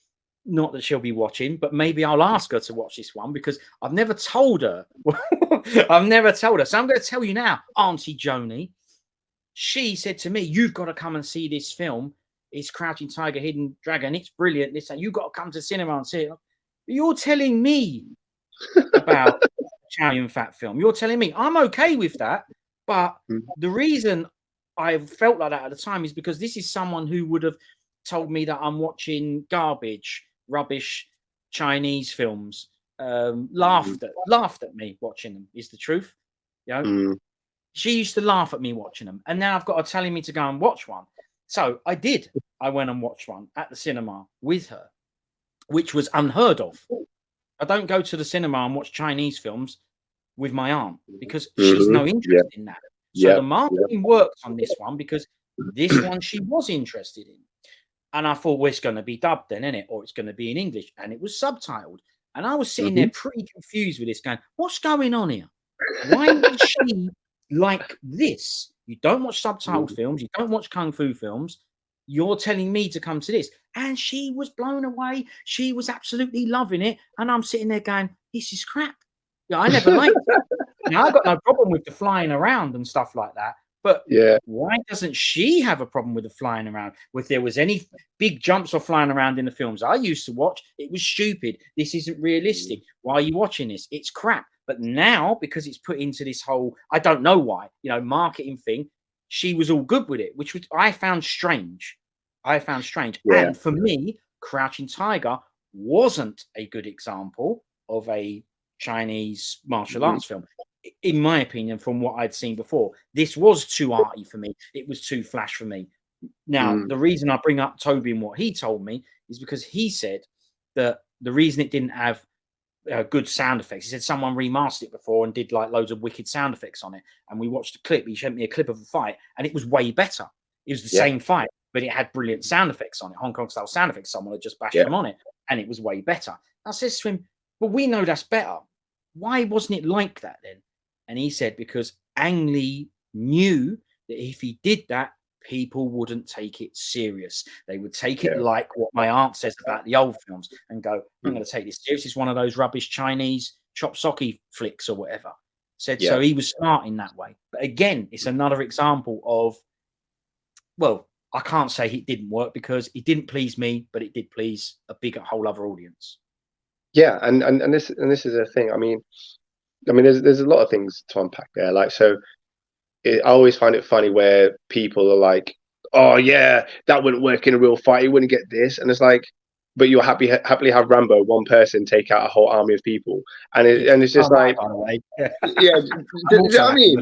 Not that she'll be watching, but maybe I'll ask her to watch this one because I've never told her. I've never told her. So I'm going to tell you now, Auntie Joni. She said to me, you've got to come and see this film. It's Crouching Tiger, Hidden Dragon. It's brilliant. This and you've got to come to cinema and see it. You're telling me about a Chow Yun-fat film. You're telling me I'm okay with that. But the reason I felt like that at the time is because this is someone who would have told me that I'm watching garbage, rubbish Chinese films. Laughed at me watching them is the truth. You know, she used to laugh at me watching them, and now I've got her telling me to go and watch one. So I did. I went and watched one at the cinema with her, which was unheard of. I don't go to the cinema and watch Chinese films with my aunt because she's no interest in that. So the marketing works on this one because this one she was interested in. And I thought, well, it's going to be dubbed then, isn't it? Or it's going to be in English. And it was subtitled. And I was sitting there pretty confused with this going, what's going on here? Why is she like this? You don't watch subtitled films. You don't watch Kung Fu films. You're telling me to come to this. And she was blown away. She was absolutely loving it. And I'm sitting there going, this is crap. Yeah, I never liked it. Now, I've got no problem with the flying around and stuff like that. But why doesn't she have a problem with the flying around? If there was any big jumps or flying around in the films I used to watch, it was stupid. This isn't realistic. Why are you watching this? It's crap. But now, because it's put into this whole, I don't know why, you know, marketing thing, she was all good with it, which was, I found strange. And for me, Crouching Tiger wasn't a good example of a Chinese martial arts film. In my opinion, from what I'd seen before, this was too arty for me. It was too flash for me. Now, the reason I bring up Toby and what he told me is because he said that the reason it didn't have good sound effects, he said someone remastered it before and did like loads of wicked sound effects on it. And we watched a clip. He showed me a clip of a fight and it was way better. It was the same fight, but it had brilliant sound effects on it, Hong Kong style sound effects. Someone had just bashed them on it and it was way better. I says to him, but we know that's better. Why wasn't it like that then? And he said, because Ang Lee knew that if he did that, people wouldn't take it serious. They would take it like what my aunt says about the old films and go, I'm going to take this serious. It's one of those rubbish Chinese chop socky flicks or whatever. So he was smart in that way. But again, it's another example of, well, I can't say it didn't work because it didn't please me, but it did please a bigger whole other audience. Yeah, and this is a thing. I mean, there's a lot of things to unpack there. Like, so I always find it funny where people are like, "Oh yeah, that wouldn't work in a real fight. You wouldn't get this," and it's like, but you'll happily have Rambo, one person, take out a whole army of people, and it's just like, by the way, do you know what I mean?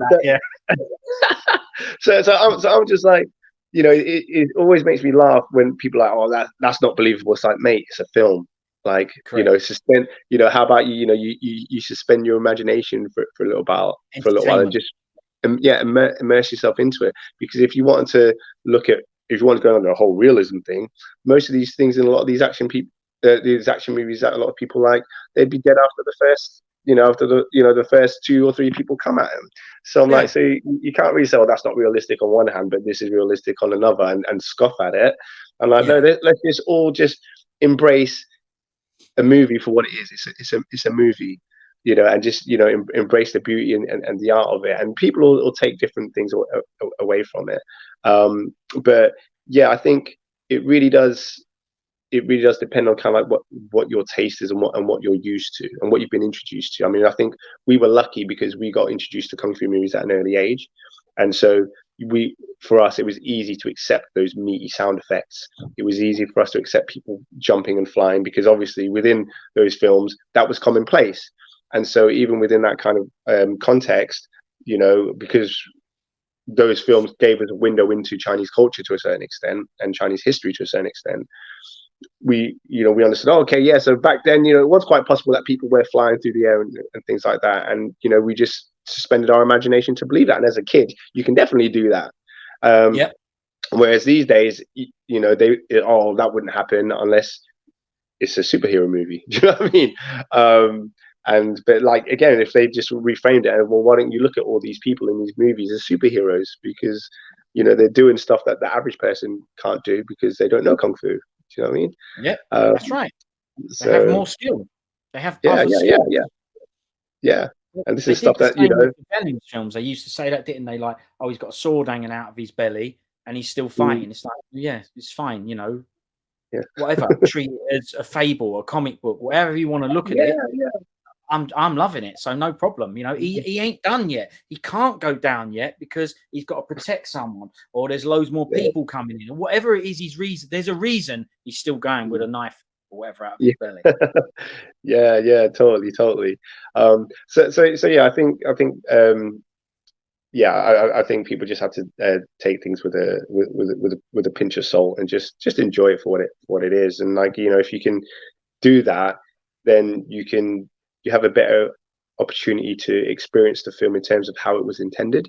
So I'm just like, you know, it always makes me laugh when people are like, "Oh, that's not believable." It's like, mate, it's a film. Like, you know, suspend. You know, how about you suspend your imagination for a little while, and just immerse yourself into it. Because if you wanted to if you want to go on a whole realism thing, most of these things in a lot of these action movies that a lot of people like, they'd be dead after the first, after the first 2 or 3 people come at him. So I'm like, so you can't really say, oh, that's not realistic on one hand, but this is realistic on another, and scoff at it. And like, no, let's just all just embrace a movie for what it is. It's a movie, and just embrace the beauty and the art of it. And people will take different things away from it. But yeah, I think it really does. it really does depend on kind of like what your taste is and what you're used to and what you've been introduced to. I mean, I think we were lucky because we got introduced to kung fu movies at an early age, and so for us it was easy to accept those meaty sound effects. It was easy for us to accept people jumping and flying because obviously within those films that was commonplace. And so even within that kind of context, you know, because those films gave us a window into Chinese culture to a certain extent and Chinese history to a certain extent, we understood, oh, okay, yeah, so back then, it was quite possible that people were flying through the air and things like that. And, we just suspended our imagination to believe that. And as a kid, you can definitely do that. Yeah. Whereas these days, that wouldn't happen unless it's a superhero movie. Do you know what I mean? But like, again, if they just reframed it, well, why don't you look at all these people in these movies as superheroes? Because, they're doing stuff that the average person can't do because they don't know kung fu. Do you know what I mean? Yeah, that's right. They have more skill. They have other skill. Yeah. And this They is stuff did the that, same with the Belling films. They used to say that, didn't they? Like, oh, he's got a sword hanging out of his belly and he's still fighting. It's like, yeah, it's fine, whatever. Treat it as a fable, a comic book, whatever you want to look at it. Yeah. I'm loving it, so no problem. He ain't done yet. He can't go down yet because he's got to protect someone, or there's loads more people coming in, or whatever it is. There's a reason he's still going with a knife or whatever out of his belly. Yeah, totally. So yeah, I think people just have to take things with a pinch of salt and just enjoy it for what it is. And like, if you can do that, then you have a better opportunity to experience the film in terms of how it was intended,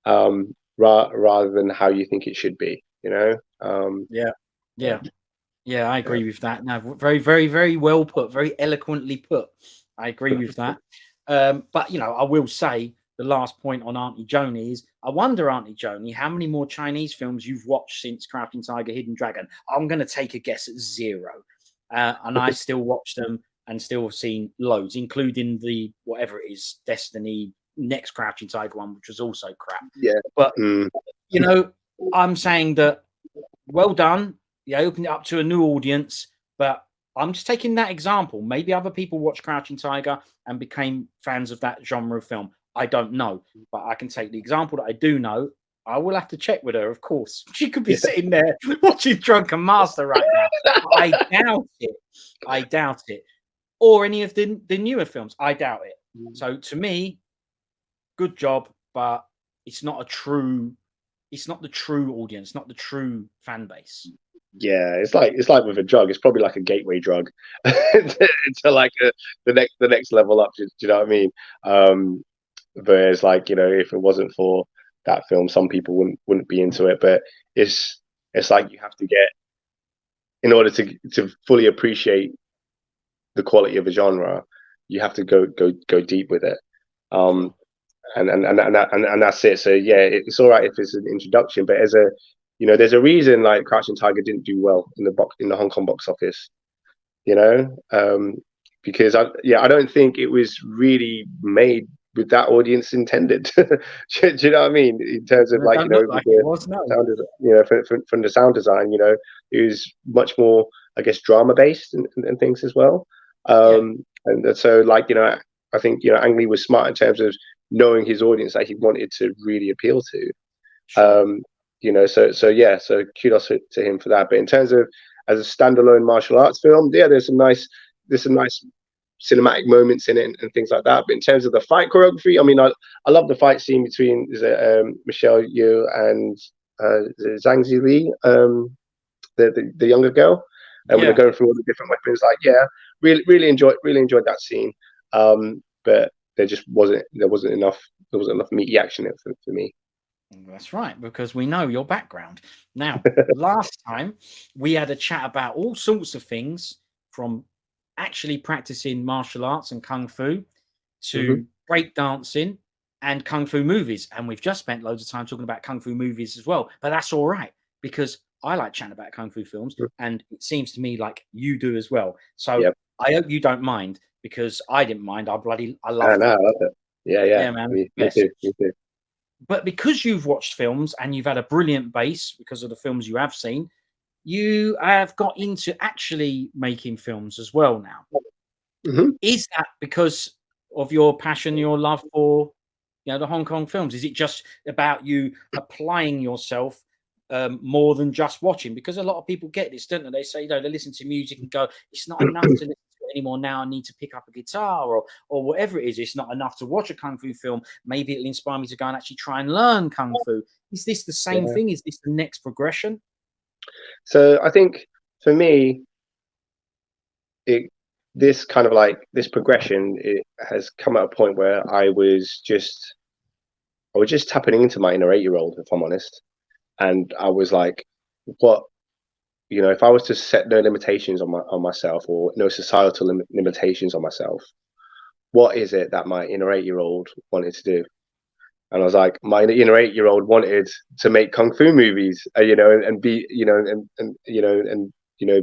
rather than how you think it should be. Yeah, I agree with that. No, very, very, very well put. Very eloquently put. I agree with that. But I will say the last point on Auntie Joni is, I wonder, Auntie Joni, how many more Chinese films you've watched since Crouching Tiger, Hidden Dragon? I'm going to take a guess at 0. And I still watch them and still have seen loads, including the whatever it is, Destiny next Crouching Tiger one, which was also crap. Yeah. But I'm saying that well done. You opened it up to a new audience, but I'm just taking that example. Maybe other people watched Crouching Tiger and became fans of that genre of film. I don't know, but I can take the example that I do know. I will have to check with her, of course. She could be sitting there watching Drunken Master right now. I doubt it. Or any of the newer films. I doubt it. So to me, good job, but it's not the true audience, not the true fan base. Yeah, it's like with a drug. It's probably like a gateway drug to like the next level up. Do you know what I mean? But it's like, if it wasn't for that film, some people wouldn't be into it. But it's like you have to get, in order to fully appreciate the quality of a genre, you have to go deep with it. And that's it. So yeah, it's all right if it's an introduction, but there's a reason like Crouching Tiger didn't do well in the Hong Kong box office, because I don't think it was really made with that audience intended. Do you know what I mean? In terms of from the sound design, it was much more, I guess, drama based and things as well. And so I think Ang Lee was smart in terms of knowing his audience that he wanted to really appeal to. So kudos to him for that. But in terms of as a standalone martial arts film, there's some nice cinematic moments in it and things like that. But in terms of the fight choreography, I mean, I love the fight scene between Michelle Yeoh and Zhang Ziyi, the younger girl, and when they're going through all the different weapons. Really enjoyed that scene. But there wasn't enough meaty action in it for me. That's right, because we know your background. Now, last time we had a chat about all sorts of things, from actually practicing martial arts and kung fu to breakdancing and kung fu movies. And we've just spent loads of time talking about kung fu movies as well. But that's all right, because I like chatting about kung fu films, and it seems to me like you do as well. So I hope you don't mind, because I didn't mind. I love it. I love it. Yeah, man. Me too. But because you've watched films and you've had a brilliant base because of the films you have seen, you have got into actually making films as well now. Mm-hmm. Is that because of your passion, your love for, you know, the Hong Kong films? Is it just about you applying yourself more than just watching? Because a lot of people get this, don't they? They say, you know, they listen to music and go, it's not enough to listen to it anymore. Now I need to pick up a guitar or whatever it is. It's not enough to watch a kung fu film. Maybe it'll inspire me to go and actually try and learn kung fu. Is this the same Yeah. thing? Is this the next progression? So I think for me, this kind of like this progression, it has come at a point where I was just tapping into my inner 8-year-old, if I'm honest. And I was like, what, you know, if I was to set no limitations on myself, or no societal limitations on myself, what is it that my inner 8-year-old wanted to do? And I was like, my inner 8-year-old wanted to make kung fu movies, you know, and be, you know,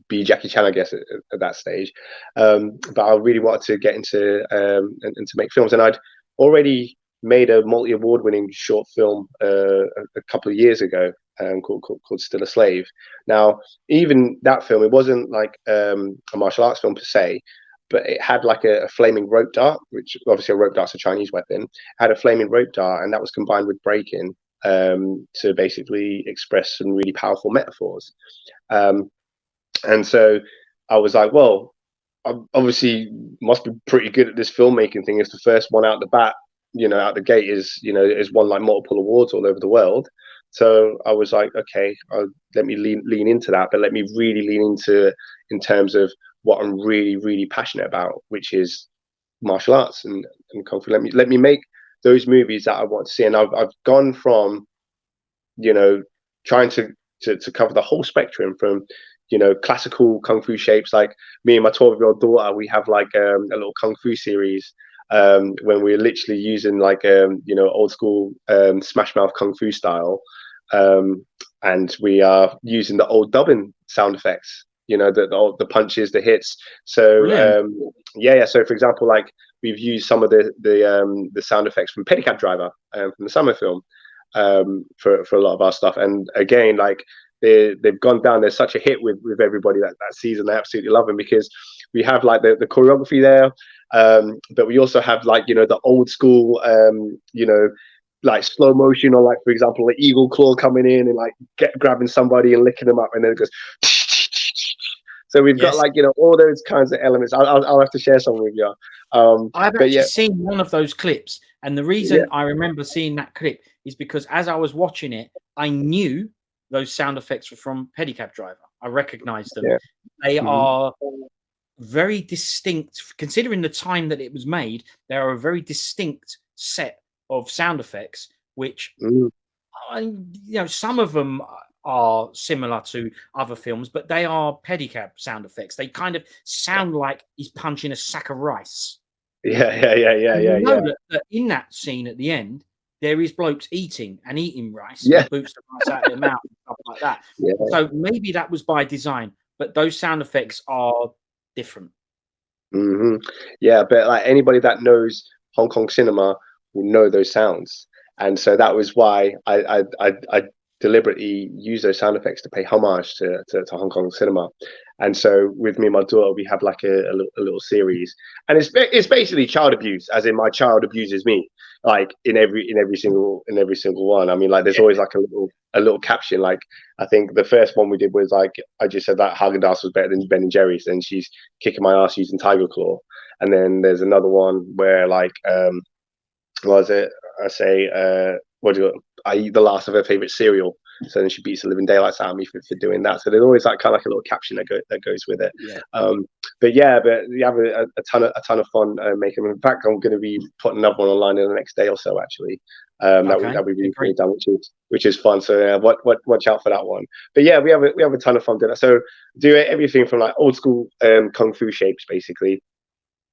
be Jackie Chan, I guess, at that stage. But I really wanted to get into and to make films, and I'd already made a multi-award-winning short film a couple of years ago, called Still a Slave. Now, even that film, it wasn't like a martial arts film per se, but it had like a flaming rope dart, which obviously a rope dart's a Chinese weapon. It had a flaming rope dart, and that was combined with breaking to basically express some really powerful metaphors. And so I was like, well, I obviously must be pretty good at this filmmaking thing. It's the first one out the bat, you know, out the gate is won like multiple awards all over the world. So I was like, okay, let me lean into that, but let me really lean into it in terms of what I'm really, really passionate about, which is martial arts and kung fu. Let me make those movies that I want to see. And I've gone from, you know, trying to cover the whole spectrum from, you know, classical kung fu shapes. Like me and my 12-year-old daughter, we have like a little kung fu series when we're literally using like you know, old school smash mouth kung fu style, and we are using the old dubbing sound effects, you know, the punches, the hits. So yeah. So for example, like we've used some of the sound effects from Pedicab Driver from the Summer film for a lot of our stuff. And again, like they've gone down. There's such a hit with everybody that season. They absolutely love them because we have like the choreography there, but we also have like, you know, the old school, you know, like slow motion, or like for example, the eagle claw coming in and like grabbing somebody and licking them up, and then it goes. So we've got like, you know, all those kinds of elements. I'll have to share some with you. I've actually seen one of those clips, and the reason I remember seeing that clip is because as I was watching it, I knew those sound effects were from Pedicab Driver. I recognized them. They are very distinct, considering the time that it was made. They are a very distinct set of sound effects, which, you know, some of them are similar to other films, but they are Pedicab sound effects. They kind of sound like he's punching a sack of rice. Yeah. That in that scene at the end, there is blokes eating rice. Yeah, boots the rice out of their mouth and stuff like that. Yeah. So maybe that was by design, but those sound effects are different. Yeah, but like anybody that knows Hong Kong cinema will know those sounds, and so that was why I deliberately use those sound effects to pay homage to Hong Kong cinema. And so with me and my daughter, we have like a little series, and it's basically child abuse, as in my child abuses me, like in every single one. I mean, like there's always like a little caption. Like I think the first one we did was like, I just said that Haagen-Dazs was better than Ben and Jerry's, and she's kicking my ass using Tiger Claw. And then there's another one where like what was it? I say I eat the last of her favorite cereal. So then she beats the living daylights out of me for doing that. So there's always like kind of like a little caption that goes with it. Yeah. But we have a ton of fun making them. In fact, I'm going to be putting another one online in the next day or so, actually. That we've really done, which is fun. So watch out for that one. But yeah, we have a ton of fun doing that. So do everything from like old school kung fu shapes, basically,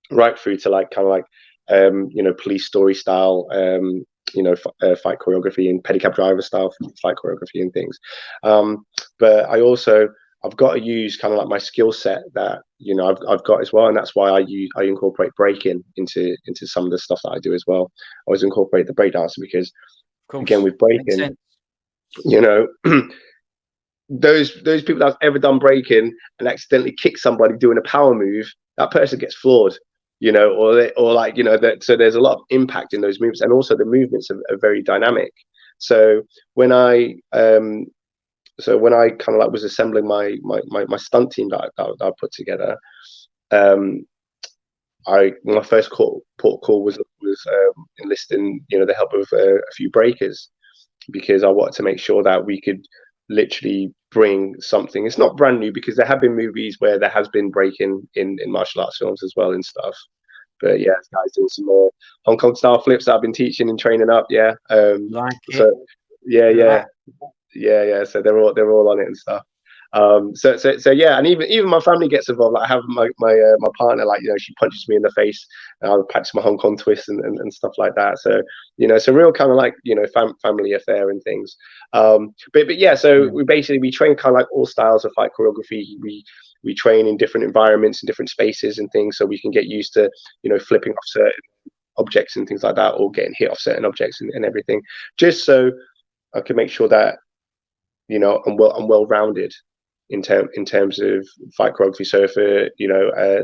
right through to like kind of like you know, police story style, you know, fight choreography and Pedicab Driver style fight choreography and things. But I've got to use kind of like my skill set that, you know, I've got as well, and that's why I incorporate breaking into some of the stuff that I do as well. I always incorporate the breakdancer because, again, with breaking, you know, those people that's ever done breaking and accidentally kick somebody doing a power move, that person gets floored, you know, or like, you know, that. So there's a lot of impact in those moves, and also the movements are very dynamic. So when I kind of like was assembling my stunt team that I put together, my first port call was enlisting, you know, the help of a few breakers, because I wanted to make sure that we could literally bring something. It's not brand new, because there have been movies where there has been breaking in martial arts films as well and stuff. But yeah, guys doing some more Hong Kong style flips that I've been teaching and training up. Yeah. Like it. So yeah, Like yeah. So they're all on it and stuff. So yeah, and even my family gets involved. Like I have my partner, like, you know, she punches me in the face, and I'll practice my Hong Kong twist and stuff like that. So, you know, it's a real kind of like, you know, family affair and things. But yeah, so we train kind of like all styles of fight choreography. We train in different environments and different spaces and things, so we can get used to, you know, flipping off certain objects and things like that, or getting hit off certain objects and everything, just so I can make sure that, you know, I'm well rounded in terms of fight choreography. So if a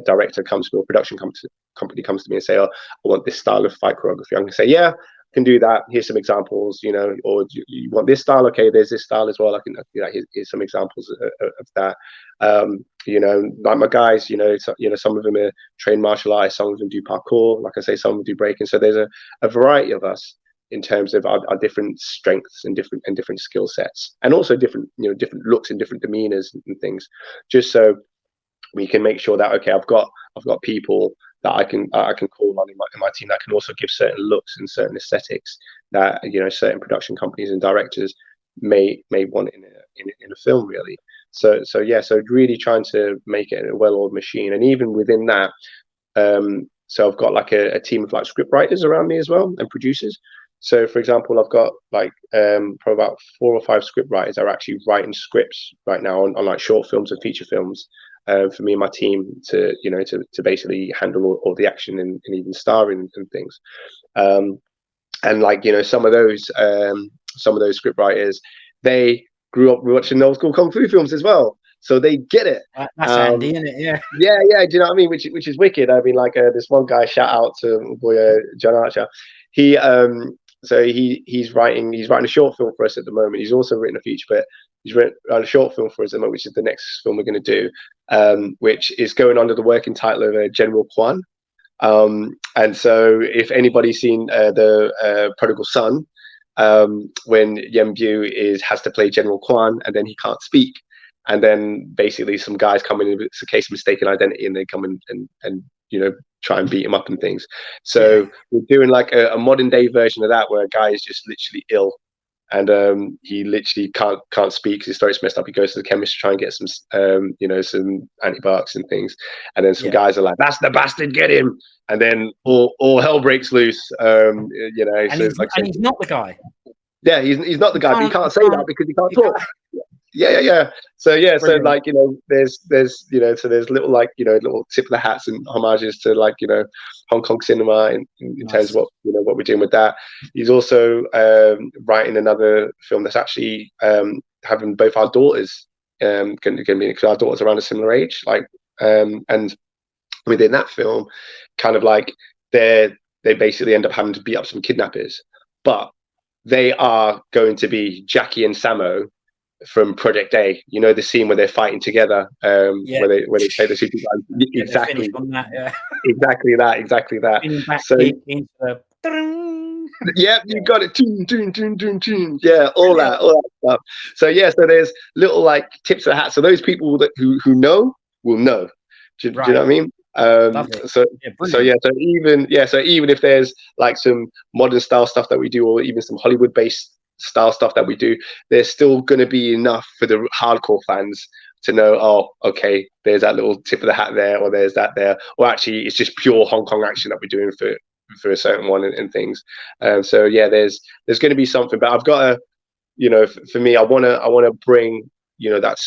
director comes to me, or production company comes to me and say, "Oh, I want this style of fight choreography," I'm gonna say, "Yeah, I can do that. Here's some examples." You know, or you want this style? Okay, there's this style as well. I can, you know, here's some examples of that. You know, like my guys, you know, some of them are trained martial artists, some of them do parkour. Like I say, some of them do breaking. So there's a variety of us in terms of our different strengths and different skill sets, and also different, you know, different looks and different demeanors and things, just so we can make sure that, okay, I've got people that I can call on in my team that can also give certain looks and certain aesthetics that, you know, certain production companies and directors may want in a film, really. So yeah, so really trying to make it a well-oiled machine. And even within that, so I've got like a team of like script writers around me as well, and producers. So, for example, I've got like probably about 4 or 5 script writers that are actually writing scripts right now on like short films and feature films, for me and my team to, you know, to basically handle all the action and even starring and things. And like, you know, some of those script writers, they grew up watching old school kung fu films as well, so they get it. that's handy, isn't it? Yeah. Yeah. Do you know what I mean? Which is wicked. I mean, like this one guy, shout out to my boy John Archer. He so he's writing a short film for us at the moment. He's also written a feature, but he's written a short film for us at the moment, which is the next film we're going to do, which is going under the working title of General Kwan. And so if anybody's seen the Prodigal Son, when Yenbu has to play General Kwan, and then he can't speak, and then basically some guys come in, it's a case of mistaken identity, and they come in and you know, try and beat him up and things. So yeah, we're doing like a modern day version of that, where a guy is just literally ill, and he literally can't speak because his throat's messed up. He goes to the chemist to try and get some you know, some antibiotics and things, and then some guys are like, "That's the bastard, get him!" And then all hell breaks loose. You know, and he's not the guy. Yeah, he's not the guy, but he can't say that because he can't talk. Yeah. So yeah, so like, you know, there's you know, so there's little, like, you know, little tip of the hats and homages to, like, you know, Hong Kong cinema in terms of what, you know, what we're doing with that. He's also writing another film that's actually having both our daughters going to be, because our daughters are around a similar age, like, and within that film, kind of like they basically end up having to beat up some kidnappers, but they are going to be Jackie and Samo from Project A. You know, the scene where they're fighting together, where they take the super guns. Exactly. Exactly that. So into the yeah, you got it. Tune. Yeah, all that stuff. So yeah, so there's little like tips of the hat. So those people that who know will know. Do you know what I mean? So even if there's like some modern style stuff that we do, or even some Hollywood based style stuff that we do, there's still going to be enough for the hardcore fans to know, oh, okay, there's that little tip of the hat there, or there's that there, or actually it's just pure Hong Kong action that we're doing for a certain one and things. So yeah, there's going to be something, but I've got to, you know, for me, I want to bring, you know, that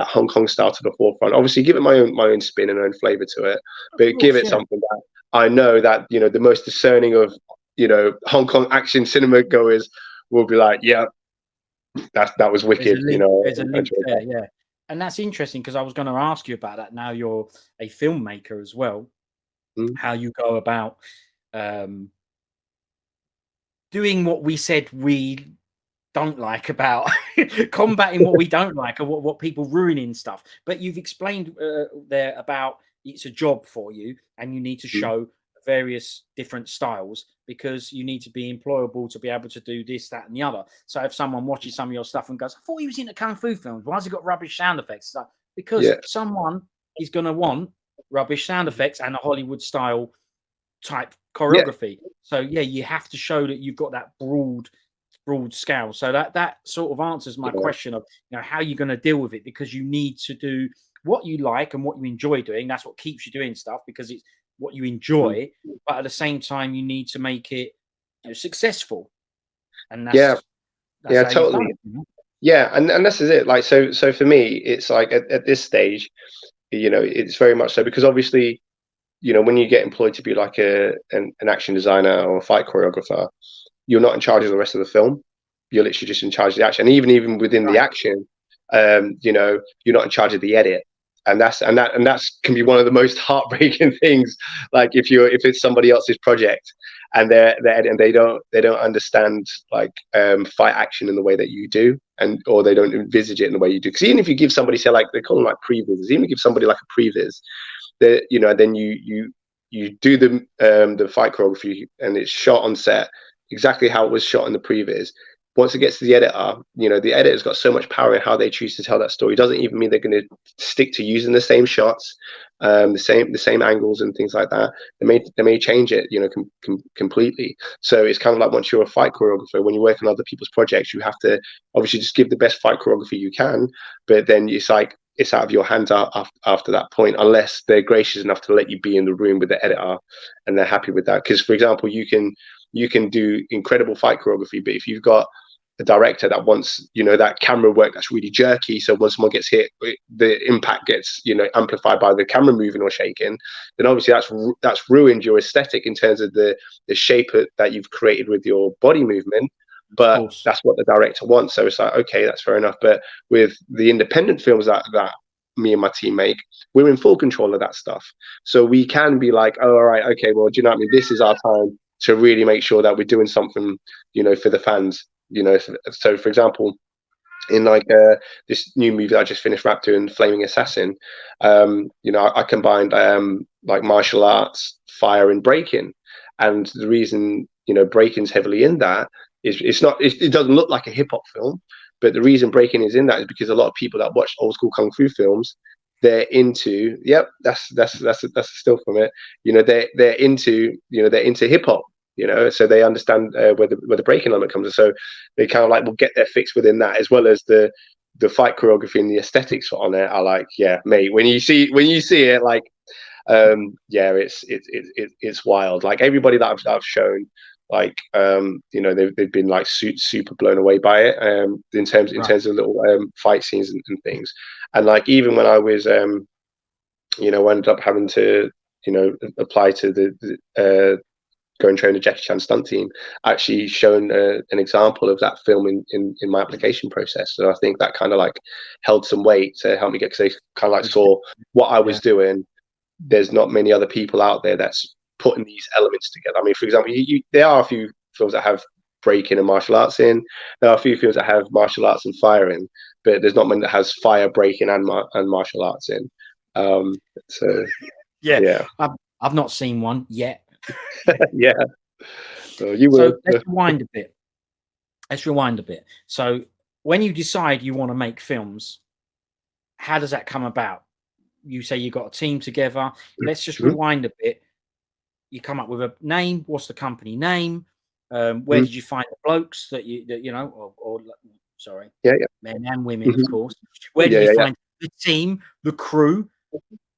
Hong Kong style to the forefront. Obviously, give it my own spin and own flavor to it, but give it something that I know that, you know, the most discerning of, you know, Hong Kong action cinema goers will be like, yeah, that was wicked. You know, There's a I link enjoyed there, that. yeah. And that's interesting because I was going to ask you about that. Now you're a filmmaker as well. Mm. How you go about um, doing what we said we don't like about combating what we don't like, or what people ruining stuff. But you've explained there about it's a job for you and you need to Mm. show various different styles because you need to be employable to be able to do this, that, and the other. So if someone watches some of your stuff and goes, I thought he was into kung fu films, why has he got rubbish sound effects? It's like, because Yeah. someone is going to want rubbish sound effects and a Hollywood style type Yeah. choreography. So yeah, you have to show that you've got that broad scale. So that sort of answers my Yeah. question of, you know, how you're going to deal with it, because you need to do what you like and what you enjoy doing. That's what keeps you doing stuff, because it's what you enjoy. But at the same time, you need to make it, you know, successful. And Yeah. that's Yeah. how you've done Totally. it. You know? Yeah, and this is it. Like, so for me, it's like at this stage, you know, it's very much so, because obviously, you know, when you get employed to be like an action designer or a fight choreographer, you're not in charge of the rest of the film. You're literally just in charge of the action. And even within the Right. action, you know, you're not in charge of the edit. And that's can be one of the most heartbreaking things. Like if it's somebody else's project and they're editing, they don't understand like fight action in the way that you do, or they don't envisage it in the way you do. Because even if you give somebody, say, like they call them like previs, even if you give somebody like a previs, that, you know, then you do the fight choreography and it's shot on set exactly how it was shot in the previs. Once it gets to the editor, you know, the editor's got so much power in how they choose to tell that story. It doesn't even mean they're going to stick to using the same shots, the same angles and things like that. They may change it, you know, completely. So it's kind of like, once you're a fight choreographer, when you work on other people's projects, you have to obviously just give the best fight choreography you can, but then it's like, it's out of your hands after that point, unless they're gracious enough to let you be in the room with the editor and they're happy with that. Because, for example, you can do incredible fight choreography, but if you've got a director that wants, you know, that camera work that's really jerky, so when someone gets hit, the impact gets, you know, amplified by the camera moving or shaking, then obviously that's ruined your aesthetic in terms of the shape that you've created with your body movement. Of But course. that's what the director wants, so it's like, okay, that's fair enough. But with the independent films that me and my team make, we're in full control of that stuff, so we can be like, oh, all right, okay, well, do you know what I mean, this is our time to really make sure that we're doing something, you know, for the fans, you know. So for example, in like this new movie that I just finished wrapped doing, Flaming Assassin, you know, I combined like martial arts, fire, and breaking. And the reason, you know, breaking's heavily in that is it doesn't look like a hip hop film, but the reason breaking is in that is because a lot of people that watch old school kung fu films, they're into, yep, that's still from it, you know, they're into, you know, they're into hip hop, you know, so they understand where the breaking element comes in. So they kind of like will get their fix within that, as well as the fight choreography and the aesthetics on it are like, yeah, mate, when you see it, like, yeah, it's wild. Like everybody that I've shown, like, you know, they've been like super blown away by it, in terms Right. of little fight scenes and things. And like, even when I was you know, ended up having to, you know, apply to the go and train the Jackie Chan stunt team, actually shown an example of that film in my application process. So I think that kind of like held some weight to help me get, because they kind of like saw what I was doing. There's not many other people out there that's putting these elements together. I mean, for example, there are a few films that have breaking and martial arts in. There are a few films that have martial arts and fire in, but there's not many that has fire, breaking, and martial arts in. So Yeah. yeah, I've not seen one yet. yeah. So you So will. let's rewind a bit. So when you decide you want to make films, how does that come about? You say you got a team together. Let's just rewind a bit. You come up with a name. What's the company name? Where did you find the blokes that you know, or sorry, Yeah, men and women, of yeah. course. Where did Yeah, you yeah, find the team, the crew?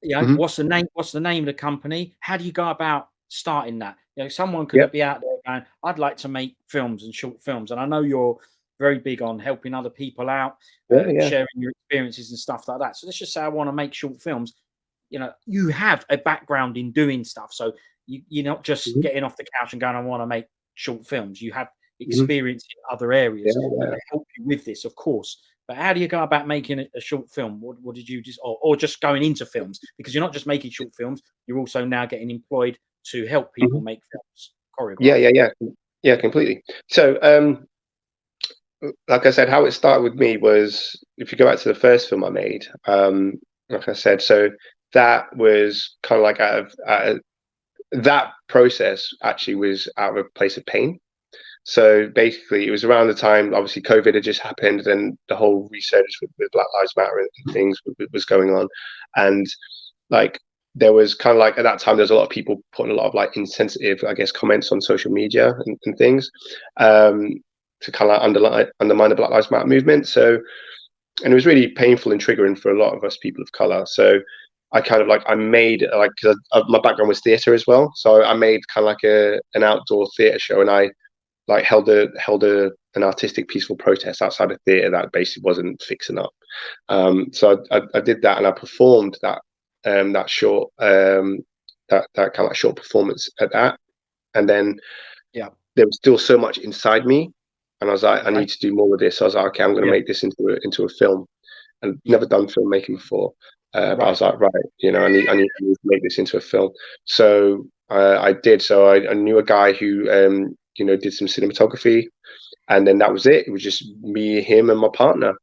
You know, yeah. what's the name? What's the name of the company? How do you go about starting that? You know, someone Yeah, could be out there going, "I'd like to make films and short films," and I know you're very big on helping other people out, yeah, yeah. sharing your experiences and stuff like that. So let's just say I want to make short films. You know, you have a background in doing stuff, so you're not just Mhm. getting off the couch and going, "I want to make short films." experience in other areas Yeah. that help you with this, of course. But how do you go about making a short film? What did you just, or just going into films? Because you're not just making short films, you're also now getting employed to help people make films, choreograph. Yeah, completely. So, like I said, how it started with me was, if you go back to the first film I made, like I said, so that was kind of like that process actually was out of a place of pain. So basically, it was around the time, obviously, COVID had just happened, and the whole resurgence with Black Lives Matter and things was going on, and like there was kind of like, at that time, there's a lot of people putting a lot of like insensitive, I guess, comments on social media and things, to kind of undermine the Black Lives Matter movement. So, and it was really painful and triggering for a lot of us people of color. So I kind of like, I made like, because my background was theater as well, so I made kind of like an outdoor theater show, and I like held an artistic peaceful protest outside a theater that basically wasn't fixing up. So I did that, and I performed that short that kind of like short performance at that, and then there was still so much inside me, and I was like, I need to do more with this. So I was like, okay, I'm going to make this into a film. And never done filmmaking before, but I was like, right, I need to make this into a film. So I did. So I knew a guy who did some cinematography, and then that was it. It was just me, him, and my partner,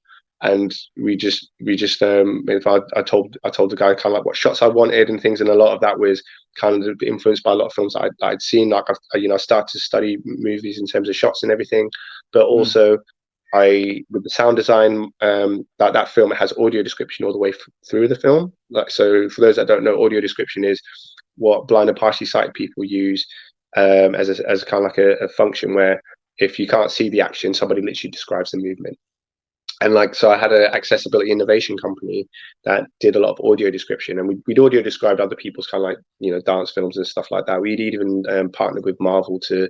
and we just if I told the guy kind of like what shots I wanted and things, and a lot of that was kind of influenced by a lot of films I'd seen. Like I started to study movies in terms of shots and everything, but also with the sound design, that film, it has audio description all the way through the film. Like, so for those that don't know, audio description is what blind and partially sighted people use as kind of like a function where if you can't see the action, somebody literally describes the movement. And like, so I had an accessibility innovation company that did a lot of audio description, and we'd audio described other people's kind of like, dance films and stuff like that. We'd even partnered with Marvel to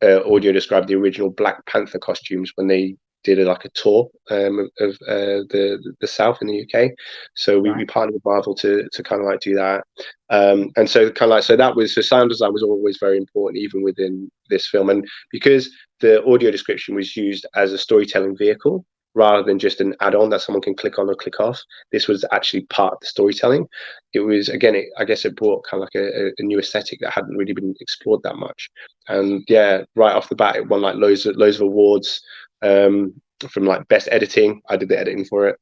audio describe the original Black Panther costumes when they did like a tour of the South in the UK. So we partnered with Marvel to kind of like do that. And so kind of like, so that was, so sound design was always very important, even within this film. And because the audio description was used as a storytelling vehicle, rather than just an add-on that someone can click on or click off, this was actually part of the storytelling. It was, again, I guess it brought kind of like a new aesthetic that hadn't really been explored that much. And yeah, right off the bat, it won like loads of awards, from like best editing. I did the editing for it.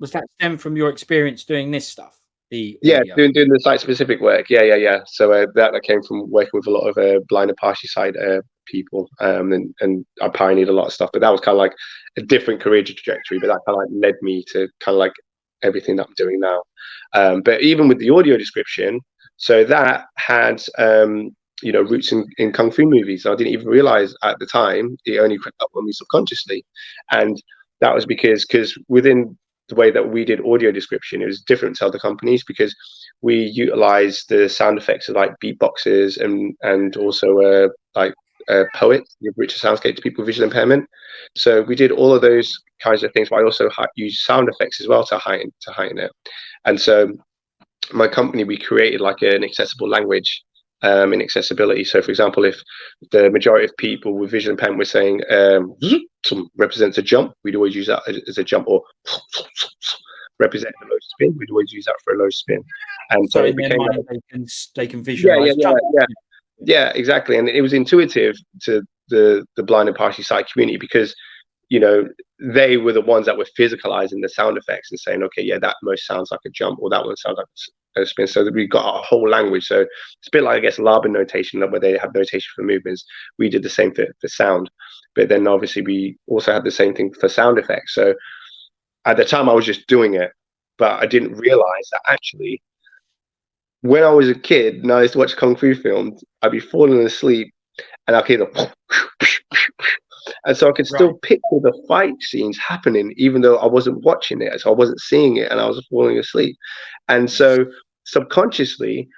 Was that stem from your experience doing this stuff? Doing the site specific work. Yeah. So that came from working with a lot of blind and partially sighted people, and I pioneered a lot of stuff. But that was kind of like a different career trajectory. But that kind of like led me to kind of like everything that I'm doing now. But even with the audio description, so that had roots in kung fu movies. I didn't even realize at the time. It only crept up on me subconsciously, and that was because within the way that we did audio description, it was different to other companies because we utilized the sound effects of like beatboxes and also poets, richer soundscape to people with visual impairment. So we did all of those kinds of things, but I also used sound effects as well to heighten it. And so my company, we created like an accessible language in accessibility. So for example, if the majority of people with visual impairment were saying represents a jump, we'd always use that as a jump, or represent a low spin, we'd always use that for a low spin. And so in it became their mind, they can visualize yeah, exactly. And it was intuitive to the blind and partially sighted community because they were the ones that were physicalizing the sound effects and saying, okay, yeah, that most sounds like a jump, or that one sounds like a spin. So that we got a whole language. So it's a bit like, I guess, Laban notation, where they have notation for movements. We did the same for sound, but then obviously we also had the same thing for sound effects. So at the time I was just doing it, but I didn't realize that actually when I was a kid and I used to watch kung fu films, I'd be falling asleep and I'd hear the and so I could still picture the fight scenes happening, even though I wasn't watching it. So I wasn't seeing it and I was falling asleep. And so subconsciously,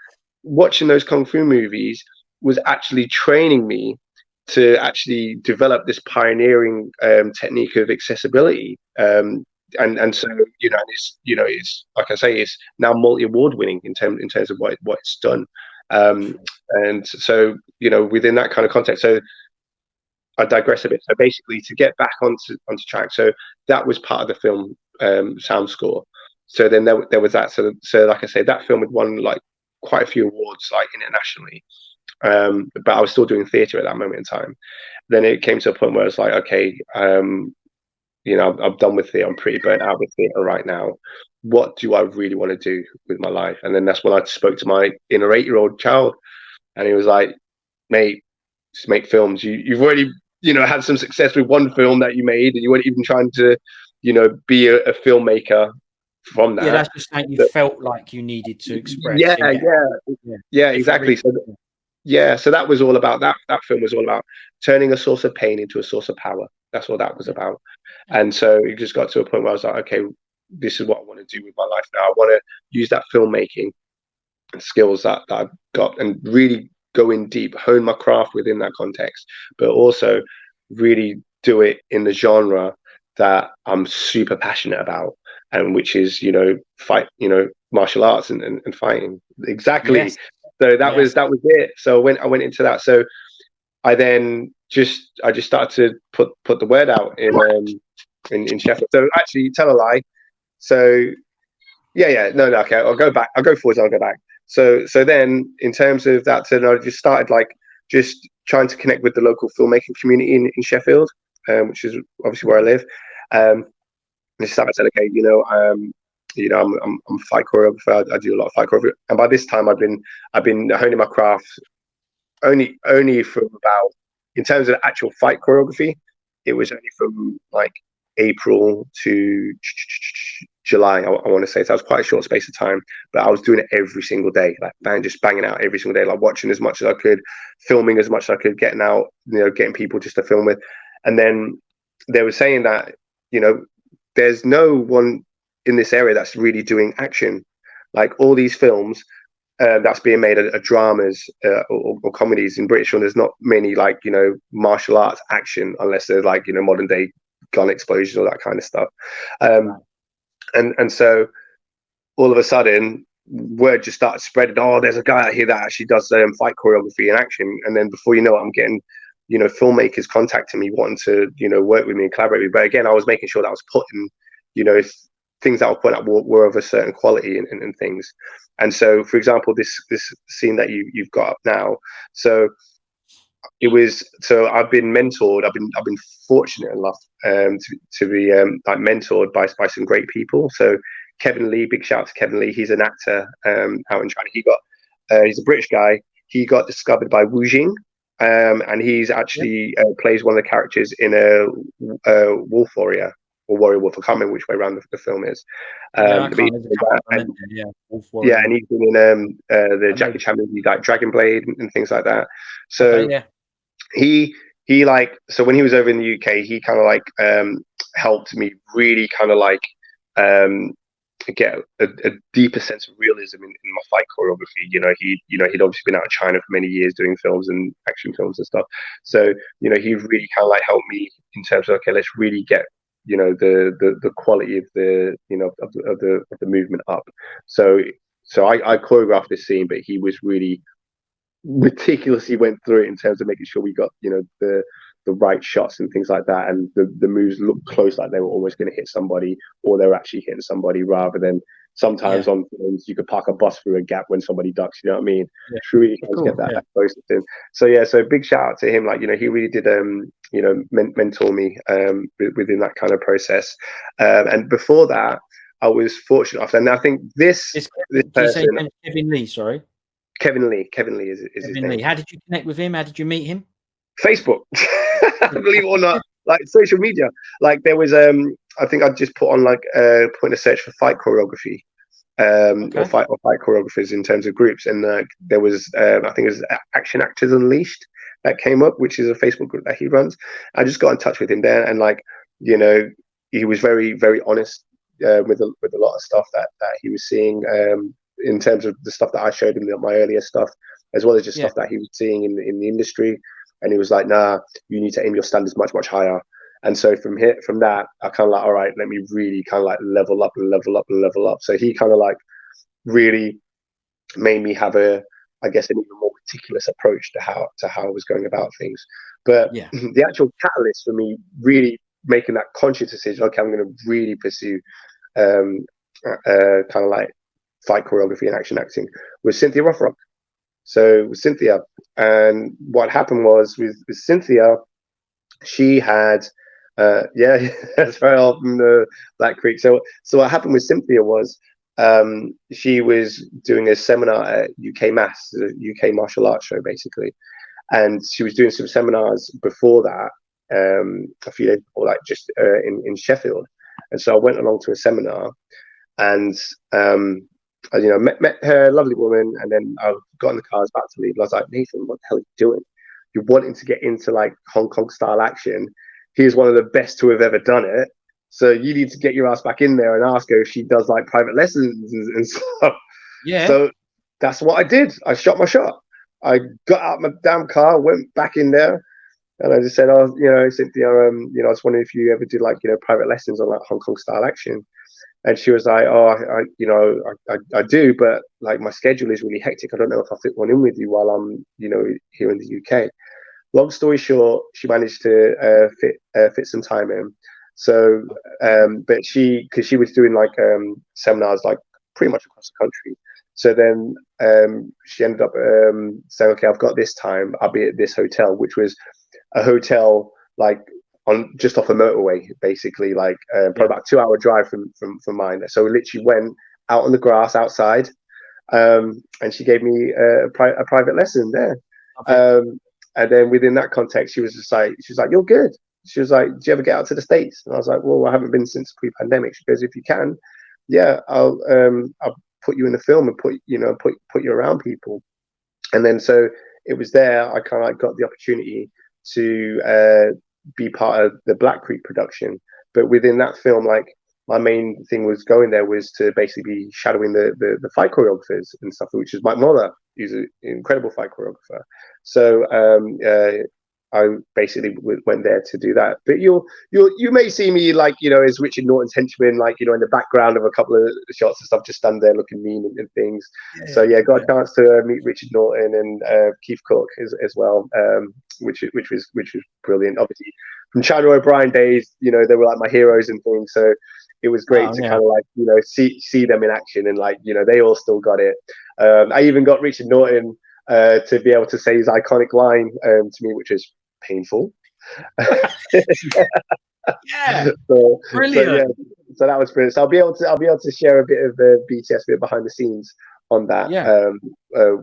watching those Kung Fu movies was actually training me to actually develop this pioneering technique of accessibility. And so, it's like I say, it's now multi-award winning in terms of what it's done. And so, within that kind of context, so I digress a bit. So basically, to get back onto track, so that was part of the film sound score. So then there was that. So like I say, that film had won like quite a few awards like internationally. But I was still doing theatre at that moment in time. Then it came to a point where I was like, okay, you know, I'm done with theatre. I'm pretty burnt out with theatre right now. What do I really want to do with my life? And then that's when I spoke to my inner 8-year-old child, and he was like, mate, just make films. You've already, you know, had some success with one film that you made, and you weren't even trying to, you know, be a filmmaker from that. Yeah, that's just something you felt like you needed to express. Yeah, exactly. So yeah, so that was all about that. That film was all about turning a source of pain into a source of power. That's what that was about. And so it just got to a point where I was like, okay, this is what I want to do with my life now. I want to use that filmmaking skills that I've got and really go in deep, hone my craft within that context, but also really do it in the genre that I'm super passionate about, and which is, you know, martial arts and fighting. Exactly. Yes. So that was it. So I went into that. So I just started to put the word out in Sheffield. So actually, tell a lie. So no, okay, I'll go back. I'll go forwards. I'll go back. So then, in terms of that, so I just started like just trying to connect with the local filmmaking community in Sheffield, which is obviously where I live. And just started saying, okay, I'm a fight choreographer. I do a lot of fight choreography, and by this time, I've been honing my craft only from about, in terms of actual fight choreography, it was only from like April to July, I want to say. So it was quite a short space of time, but I was doing it every single day, like just banging out every single day, like watching as much as I could, filming as much as I could, getting out, you know, getting people just to film with. And then they were saying that, you know, there's no one in this area that's really doing action. Like all these films that's being made are dramas or comedies in British, and there's not many like, you know, martial arts action, unless there's like, you know, modern day gun explosions or that kind of stuff. And so all of a sudden word just started spreading. Oh, there's a guy out here that actually does fight choreography and action. And then before you know it, I'm getting, you know, filmmakers contacting me wanting to, you know, work with me and collaborate with me. But again, I was making sure that I was putting, you know, things that I was putting up were of a certain quality and things. And so, for example, this scene that you've got up now. So it was, so I've been mentored. I've been fortunate enough to be like mentored by some great people. So Kevin Lee, big shout out to Kevin Lee. He's an actor out in China. He's a British guy. He got discovered by Wu Jing, and he's actually plays one of the characters in a Wolf Warrior or Warrior Wolf. I can't remember which way around the film is. I can't. Wolf Warrior. Yeah, and he's been in the Jackie Chan movie like Dragon Blade and things like that. So he like, so when he was over in the UK, he kind of like helped me really kind of like get a deeper sense of realism in my fight choreography. He'd obviously been out of China for many years doing films and action films and stuff. So, you know, he really kind of like helped me in terms of, okay, let's really get, you know, the quality of the, you know, of the movement up. So I choreographed this scene, but he was really meticulously went through it in terms of making sure we got, you know, the right shots and things like that, and the moves looked close, like they were almost going to hit somebody, or they were actually hitting somebody, rather than sometimes on films you could park a bus through a gap when somebody ducks, you know what I mean? Truly get that close to him. So big shout out to him. Like, you know, he really did you know, mentor me within that kind of process. And before that, I was fortunate enough, and I think this person, Kevin Lee, sorry. Kevin Lee is his name. How did you connect with him? How did you meet him? Facebook. Believe it or not, like social media. Like there was I think I just put on like put in a search for fight choreography, or fight choreographers in terms of groups, and there was I think it was Action Actors Unleashed that came up, which is a Facebook group that he runs. I just got in touch with him there, and like, you know, he was very, very honest with a lot of stuff that he was seeing in terms of the stuff that I showed him, my earlier stuff, as well as just stuff that he was seeing in the industry. And he was like, nah, you need to aim your standards much, much higher. And so from that, I kind of like, all right, let me really kind of like level up. So he kind of like really made me have a I guess, an even more meticulous approach to how I was going about things. But Yeah. the actual catalyst for me really making that conscious decision, okay, I'm going to really pursue kind of like fight choreography and action acting, was Cynthia Rothrock. So with Cynthia, and what happened was with Cynthia, she had yeah, that's very often Black Creek. So what happened with Cynthia was she was doing a seminar at UK Mass, the UK martial arts show, basically, and she was doing some seminars before that, a few days before, like just in Sheffield. And so I went along to a seminar, and I, met her, lovely woman, and then I got in the car, I was about to leave. And I was like, Nathan, what the hell are you doing? You're wanting to get into like Hong Kong style action. He's one of the best to have ever done it. So you need to get your ass back in there and ask her if she does like private lessons and stuff. Yeah. So that's what I did. I shot my shot. I got out my damn car, went back in there, and I just said, "Oh, Cynthia, I was wondering if you ever did like private lessons on like Hong Kong style action." And she was like, "Oh, I do, but like my schedule is really hectic. I don't know if I'll fit one in with you while I'm, here in the UK." Long story short, she managed to fit some time in. So, but because she was doing like seminars like pretty much across the country. So then she ended up saying, "Okay, I've got this time. I'll be at this hotel," which was a hotel like on just off a motorway, basically, like probably about 2 hour drive from mine. So we literally went out on the grass outside, and she gave me a private lesson there. Okay. And then within that context, she was like, "You're good." She was like, "Do you ever get out to the States?" And I was like, "Well, I haven't been since pre-pandemic." She goes, "If you can, yeah, I'll put you in the film and put you around people." And then so it was there. I kind of like got the opportunity to be part of the Black Creek production. But within that film, like my main thing was going there was to basically be shadowing the fight choreographers and stuff, which is Mike Moller, who's an incredible fight choreographer. So I basically went there to do that. But you may see me like as Richard Norton's henchman, like in the background of a couple of shots and stuff, just stand there looking mean and things. So yeah, got a chance to meet Richard Norton and Keith Cook as well, which was brilliant. Obviously, from China O'Brien days, they were like my heroes and things. So it was great to kind of like see them in action, and like they all still got it. I even got Richard Norton to be able to say his iconic line to me, which is painful. Yeah, brilliant. So that was brilliant. So I'll be able to share a bit of the BTS bit behind the scenes on that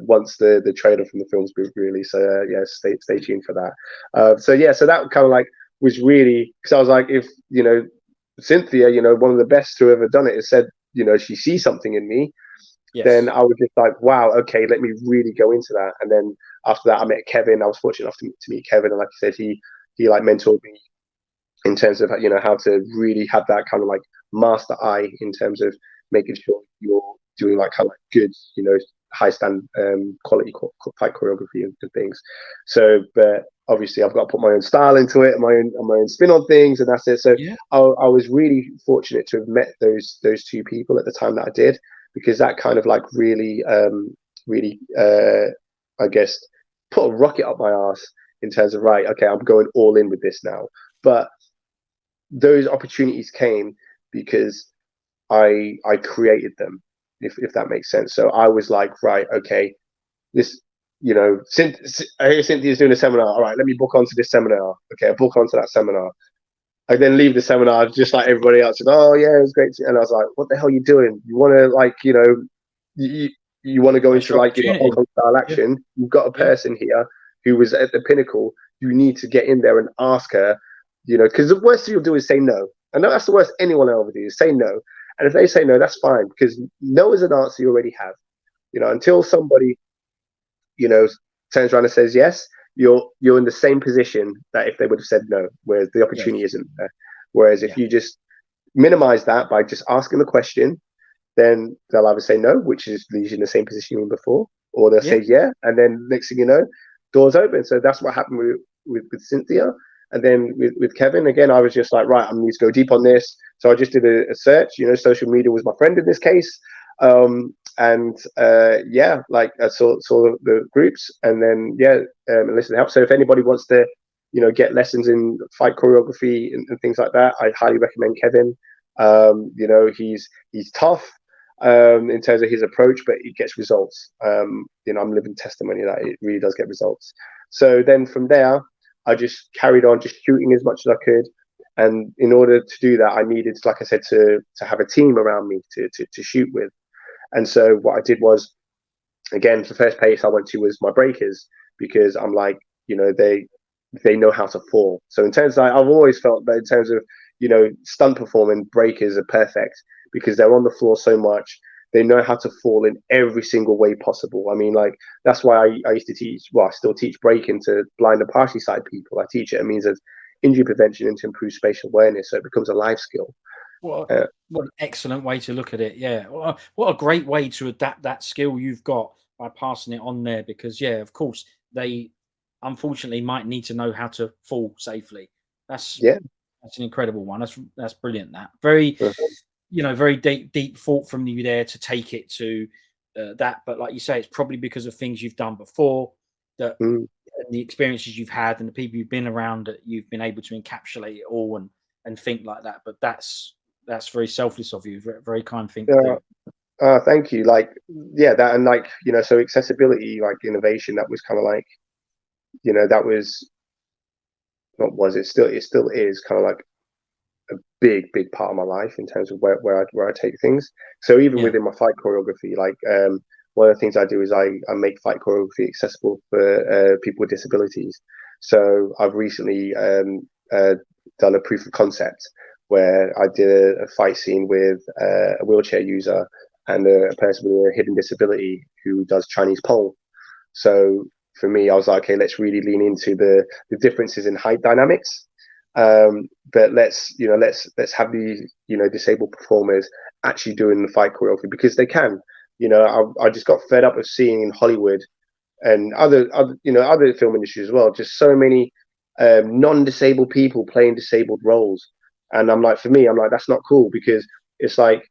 once the trailer from the film's been released. So yeah, stay tuned for that. So that kind of like was really, because I was like, if Cynthia, one of the best to ever done it, has said she sees something in me. Then I was just like, wow, okay, let me really go into that. And then after that, I met Kevin. I was fortunate enough to meet Kevin, and like I said, he like mentored me in terms of how to really have that kind of like master eye in terms of making sure you're doing like kind of like good, high stand quality fight choreography and things. So, but obviously, I've got to put my own style into it, my own spin on things, and that's it. So I was really fortunate to have met those two people at the time that I did, because that kind of like really, I guess, put a rocket up my ass in terms of, right, okay, I'm going all in with this now. But those opportunities came because I created them, if that makes sense. So I was like, right, okay, this, Cynthia's doing a seminar. All right, let me book onto this seminar. Okay, I book onto that seminar. I then leave the seminar just like everybody else. And, oh yeah, it was great. And I was like, what the hell are you doing? You want to like, you want to go into like Hong Kong style action? You've got a person here who was at the pinnacle. You need to get in there and ask her, because the worst thing you'll do is say no. I know that's the worst anyone will ever do, is say no. And if they say no, that's fine, because no is an answer you already have. Until somebody, turns around and says yes, you're in the same position that if they would have said no, whereas the opportunity isn't there. Whereas if you just minimize that by just asking the question, then they'll either say no, which leaves you in the same position you were in before, or they'll say yeah, and then next thing you know, doors open. So that's what happened with Cynthia. And then with Kevin, again, I was just like, right, I need to go deep on this. So I just did a search. Social media was my friend in this case. and yeah, like I saw the groups, and then yeah, listen to help. So if anybody wants to, get lessons in fight choreography and things like that, I highly recommend Kevin. He's tough in terms of his approach, but he gets results. I'm living testimony that it really does get results. So then from there, I just carried on just shooting as much as I could. And in order to do that, I needed, like I said, to have a team around me to shoot with. And so what I did was, again, the first place I went to was my breakers, because I'm like, they know how to fall. So in terms of, I've always felt that in terms of, stunt performing, breakers are perfect because they're on the floor so much. They know how to fall in every single way possible. I mean, like, that's why I used to teach, well, I still teach breaking to blind and partially sighted people. I teach it a means of injury prevention and to improve spatial awareness. So it becomes a life skill. What an excellent way to look at it. Yeah. What a great way to adapt that skill you've got by passing it on there, because, yeah, of course, they unfortunately might need to know how to fall safely. That's an incredible one. That's brilliant. That very, very deep thought from you there to take it to that. But like you say, it's probably because of things you've done before, that the experiences you've had and the people you've been around, that you've been able to encapsulate it all and think like that. But that's very selfless of you. Very, very kind thing to do. Thank you. Like, yeah, that, and like, so accessibility, like innovation, that was kind of like, that was, not was, it still is kind of like a big part of my life in terms of where I take things. So even within my fight choreography, like, one of the things I do is I make fight choreography accessible for people with disabilities. So I've recently done a proof of concept where I did a fight scene with a wheelchair user and a person with a hidden disability who does Chinese pole. So for me, I was like, okay, let's really lean into the differences in height dynamics. But let's have the disabled performers actually doing the fight choreography, because they can. I just got fed up of seeing in Hollywood and other film industries as well, just so many non-disabled people playing disabled roles. And I'm like, for me, I'm like, that's not cool, because it's like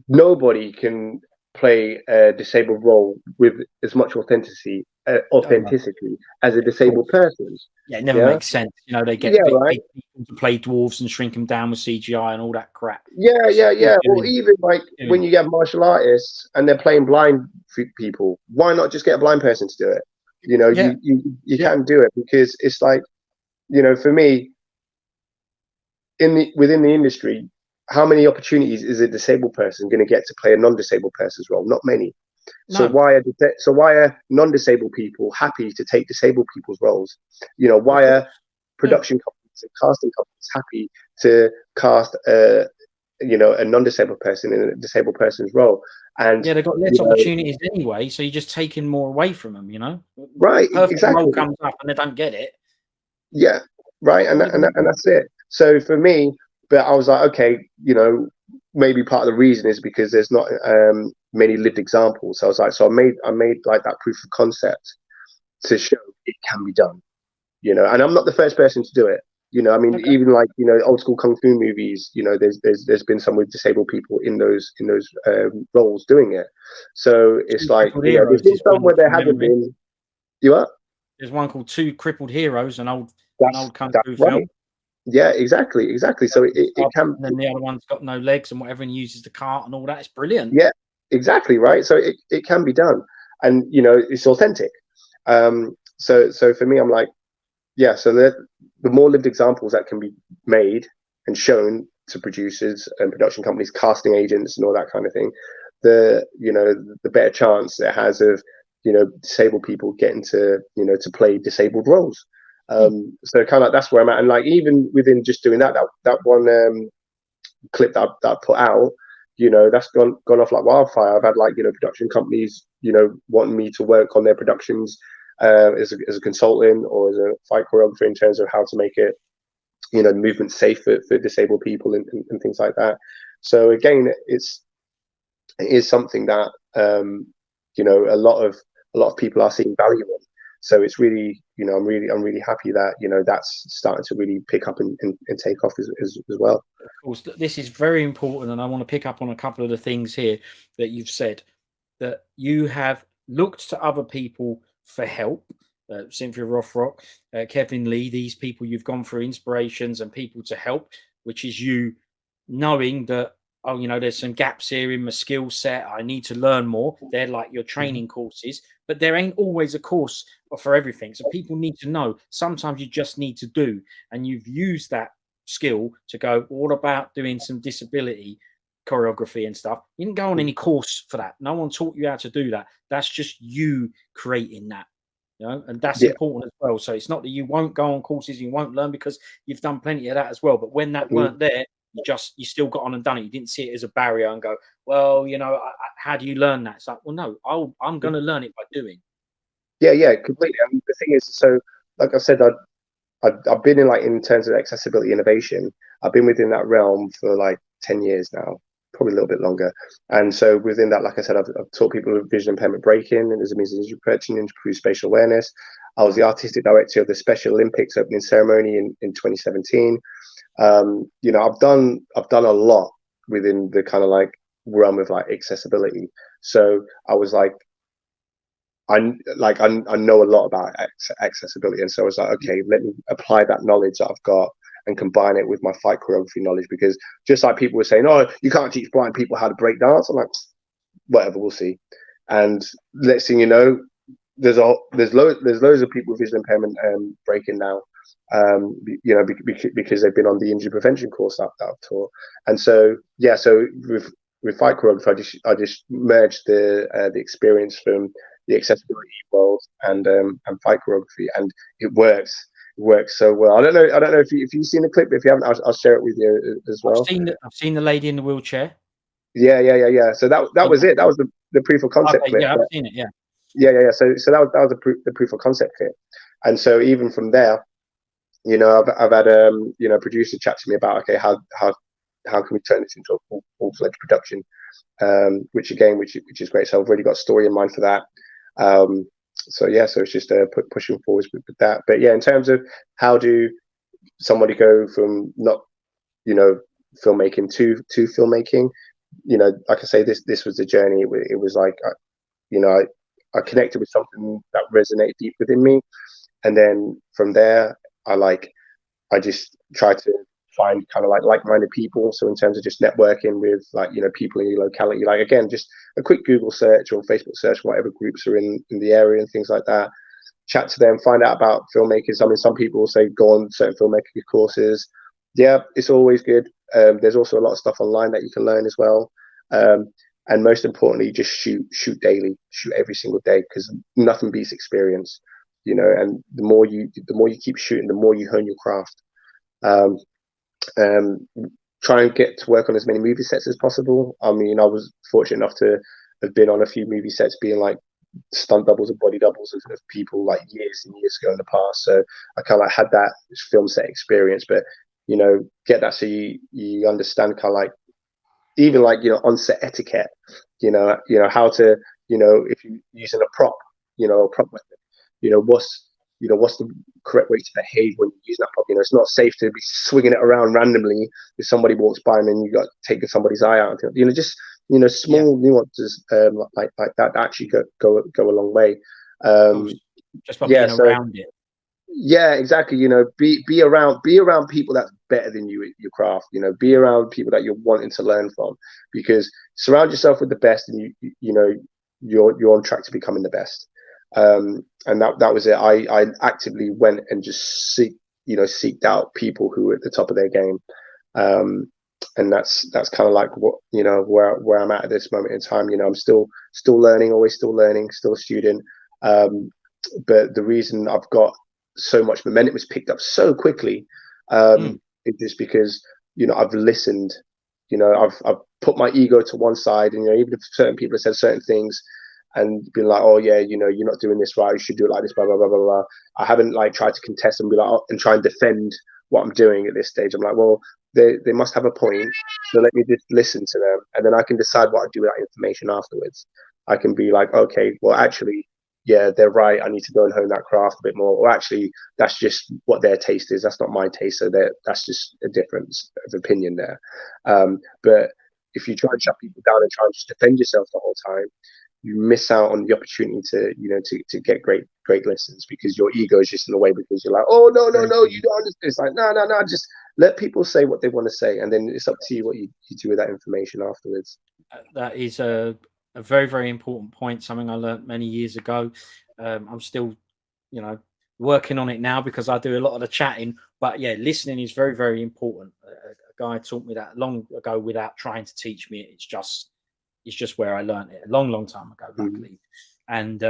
nobody can play a disabled role with as much authenticity as a disabled person. Yeah, it never makes sense. They get big people to play dwarves and shrink them down with CGI and all that crap. Yeah. Or even like when you get martial artists and they're playing blind people, why not just get a blind person to do it? You can do it, because it's like, for me, within the industry, how many opportunities is a disabled person going to get to play a non-disabled person's role? Not many. So why are non-disabled people happy to take disabled people's roles? Why are production companies and casting companies happy to cast a non-disabled person in a disabled person's role? And they've got less opportunities anyway, so you're just taking more away from them. Right? Perfect Exactly. role comes up and they don't get it. Yeah, right. And that's it. So for me, but I was like, okay, maybe part of the reason is because there's not many lived examples. So I was like, I made like that proof of concept to show it can be done, and I'm not the first person to do it. I mean, even like, old school kung fu movies, there's been some with disabled people in those roles doing it. So it's like, there's been some where there hasn't been. You what? There's one called Two Crippled Heroes, an old kung fu film. Yeah, exactly. So it can. And then the other one's got no legs and whatever, and uses the cart and all that. It's brilliant. Yeah, exactly, right. So it can be done, and it's authentic. So for me, I'm like, yeah. So the more lived examples that can be made and shown to producers and production companies, casting agents, and all that kind of thing, the better chance it has of disabled people getting to to play disabled roles. So kind of like, that's where I'm at. And like, even within just doing that one clip that I put out, that's gone off like wildfire. I've had like production companies wanting me to work on their productions as a consultant or as a fight choreographer, in terms of how to make it the movement safe for disabled people and things like that. So again, it is something that a lot of people are seeing value in. So it's really, I'm really happy that that's starting to really pick up and take off as well. course, this is very important, and I want to pick up on a couple of the things here that you've said. That you have looked to other people for help, Cynthia Rothrock, Kevin Lee, these people you've gone for inspirations and people to help, which is you knowing that, oh, you know, there's some gaps here in my skill set. I need to learn more. They're like your training courses, but there ain't always a course for everything. So people need to know sometimes you just need to do, and you've used that skill to go, what about doing some disability choreography and stuff? You didn't go on any course for that. No one taught you how to do that. That's just you creating that, you know, and that's Yeah. important as well. So it's not that you won't go on courses, you won't learn, because you've done plenty of that as well. But when that weren't there, you still got on and done it. You didn't see it as a barrier and go, well, you know, how do you learn that? It's like, well, no, I'm going to learn it by doing. Yeah, completely. And the thing is, so like I said, I've been in terms of accessibility innovation, I've been within that realm for like 10 years now, probably a little bit longer. And so within that, like I said, I've taught people with vision impairment breaking and as a means of injury prevention, improve spatial awareness. I was the artistic director of the Special Olympics opening ceremony in 2017. You know, I've done a lot within the kind of like realm of like accessibility. So I was like, I know a lot about accessibility, and so I was like, okay, let me apply that knowledge that I've got and combine it with my fight choreography knowledge. Because just like people were saying, oh, you can't teach blind people how to break dance. I'm like, whatever, we'll see. And next thing you know, there's loads of people with visual impairment breaking now. You know, because they've been on the injury prevention course that I've taught. And so yeah, so with fight choreography, I just merged the experience from the accessibility world and fight choreography, and it works. It works so well. I don't know if you've seen the clip. If you haven't, I'll share it with you as well. I've seen the lady in the wheelchair. Yeah. So that was it. That was the proof of concept clip. Yeah, I've seen it. Yeah. Yeah. So that was the proof of concept clip. And so even from there, you know, I've had you know, producer chat to me about, okay, how can we turn this into a full-fledged production, which is great. So I've already got a story in mind for that. So yeah, so it's just pushing forwards with that. But yeah, in terms of how do somebody go from not, you know, filmmaking to filmmaking, you know, like I say, this was the journey. It was like, you know, I connected with something that resonated deep within me, and then from there, I just try to find kind of like-minded people. So in terms of just networking with, like, you know, people in your locality, like, again, just a quick Google search or Facebook search, whatever groups are in the area and things like that. Chat to them, find out about filmmakers. I mean, some people will say go on certain filmmaker courses. Yeah, it's always good. There's also a lot of stuff online that you can learn as well. And most importantly, just shoot daily, shoot every single day, because nothing beats experience, you know. And the more you keep shooting, the more you hone your craft. Try and get to work on as many movie sets as possible. I mean, I was fortunate enough to have been on a few movie sets, being like stunt doubles and body doubles of people like years and years ago in the past. So I kind of like had that film set experience, but, you know, get that so you understand kind of like, even like, you know, on set etiquette, you know how to, you know, if you're using a prop, you know, a prop method, you know, what's the correct way to behave when you're using that prop. You know, it's not safe to be swinging it around randomly if somebody walks by and then you got taking somebody's eye out. You know, just, you know, small nuances like that actually go a long way. Just by being around it. Yeah, exactly. You know, be around people that's better than you at your craft. You know, be around people that you're wanting to learn from, because surround yourself with the best, and you know, you're on track to becoming the best. And that was it. I actively went and just seeked out people who were at the top of their game. And that's kind of like what, you know, where I'm at this moment in time. You know, I'm still learning, always still learning, still a student. But the reason I've got so much momentum was picked up so quickly, is just because, you know, I've listened. You know, I've put my ego to one side, and, you know, even if certain people have said certain things and been like, oh yeah, you know, you're not doing this right, you should do it like this, blah blah blah blah blah. I haven't like tried to contest and be like, and try and defend what I'm doing at this stage. I'm like, well, they must have a point, so let me just listen to them, and then I can decide what I do with that information afterwards. I can be like, okay, well, actually, yeah, they're right, I need to go and hone that craft a bit more, or actually that's just what their taste is, that's not my taste, so that's just a difference of opinion there. But if you try and shut people down and try and just defend yourself the whole time, you miss out on the opportunity to, you know, to get great lessons, because your ego is just in the way, because you're like, oh no, you don't understand. It's like, no, just let people say what they want to say, and then it's up to you what you do with that information afterwards. That is a very, very important point, something I learned many years ago. I'm still, you know, working on it now because I do a lot of the chatting, but yeah, listening is very, very important. A guy taught me that long ago without trying to teach me it. It's just where I learned it a long time ago, luckily. And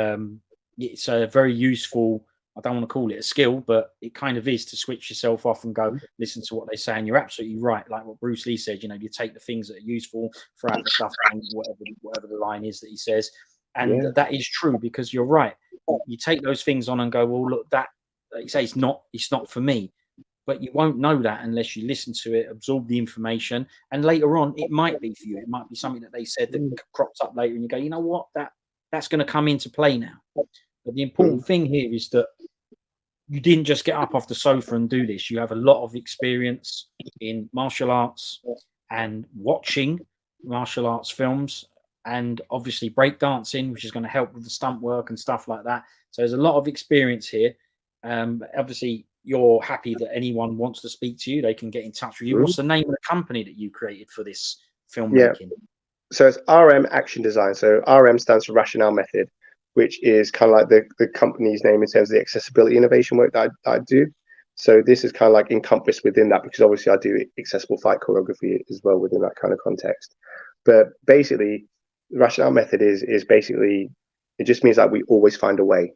it's a very useful, I don't want to call it a skill, but it kind of is, to switch yourself off and go listen to what they say. And you're absolutely right, like what Bruce Lee said, you know, you take the things that are useful, throw out the stuff, and whatever the line is that he says. And that is true, because you're right. You take those things on and go, well, look, that, like you say, it's not for me. But you won't know that unless you listen to it, absorb the information, and later on it might be for you. It might be something that they said that crops up later, and you go, you know what, that's going to come into play now. But the important thing here is that you didn't just get up off the sofa and do this. You have a lot of experience in martial arts and watching martial arts films, and obviously breakdancing, which is going to help with the stunt work and stuff like that. So there's a lot of experience here. Obviously, you're happy that anyone wants to speak to you, they can get in touch with you. What's the name of the company that you created for this filmmaking? So it's RM Action Design. So RM stands for Rationale Method, which is kind of like the company's name in terms of the accessibility innovation work that I do. So this is kind of like encompassed within that, because obviously I do accessible fight choreography as well within that kind of context. But basically, the Rationale Method is basically, it just means that we always find a way.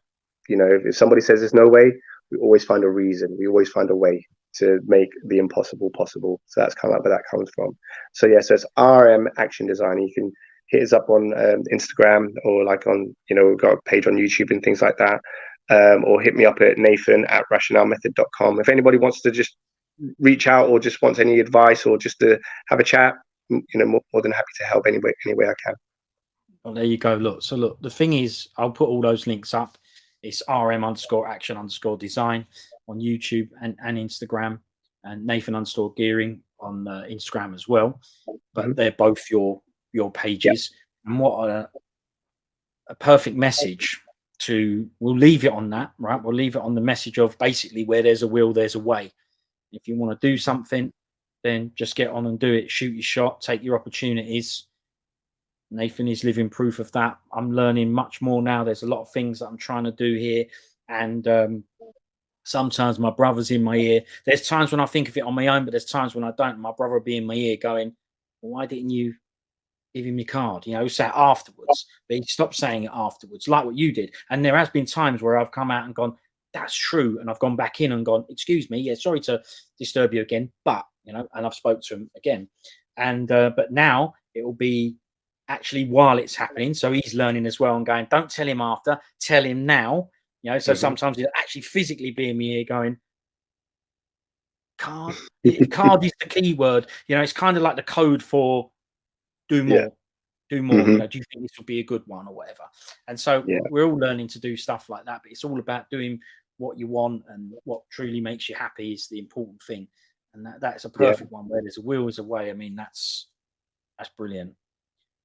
You know, if somebody says there's no way, we always find a reason. We always find a way to make the impossible possible. So that's kind of like where that comes from. So yeah, so it's RM Action Design. You can hit us up on Instagram, or like on, you know, we've got a page on YouTube and things like that. Or hit me up at nathan@rationalemethod.com. If anybody wants to just reach out, or just wants any advice, or just to have a chat, you know, more than happy to help any way I can. Well, there you go. Look, so look, the thing is, I'll put all those links up. It's RM_action_design on YouTube and Instagram, and Nathan_Geering on Instagram as well. But they're both your pages. And what a perfect message to, we'll leave it on that, right? We'll leave it on the message of basically, where there's a will, there's a way. If you want to do something, then just get on and do it. Shoot your shot, take your opportunities. Nathan is living proof of that. I'm learning much more now. There's a lot of things that I'm trying to do here. And sometimes my brother's in my ear. There's times when I think of it on my own, but there's times when I don't. My brother will be in my ear going, well, why didn't you give him your card? You know, say it afterwards. But he stopped saying it afterwards, like what you did. And there has been times where I've come out and gone, that's true. And I've gone back in and gone, excuse me, yeah, sorry to disturb you again. But, you know, and I've spoke to him again. And but now it will be actually while it's happening, so he's learning as well and going, don't tell him after, tell him now, you know. So sometimes he'll actually physically be in my ear going, card is the key word, you know. It's kind of like the code for do more, you know, do you think this will be a good one or whatever. And so we're all learning to do stuff like that, but it's all about doing what you want, and what truly makes you happy is the important thing. And that's a perfect one. Where there's a will, there's a way. I mean, that's brilliant.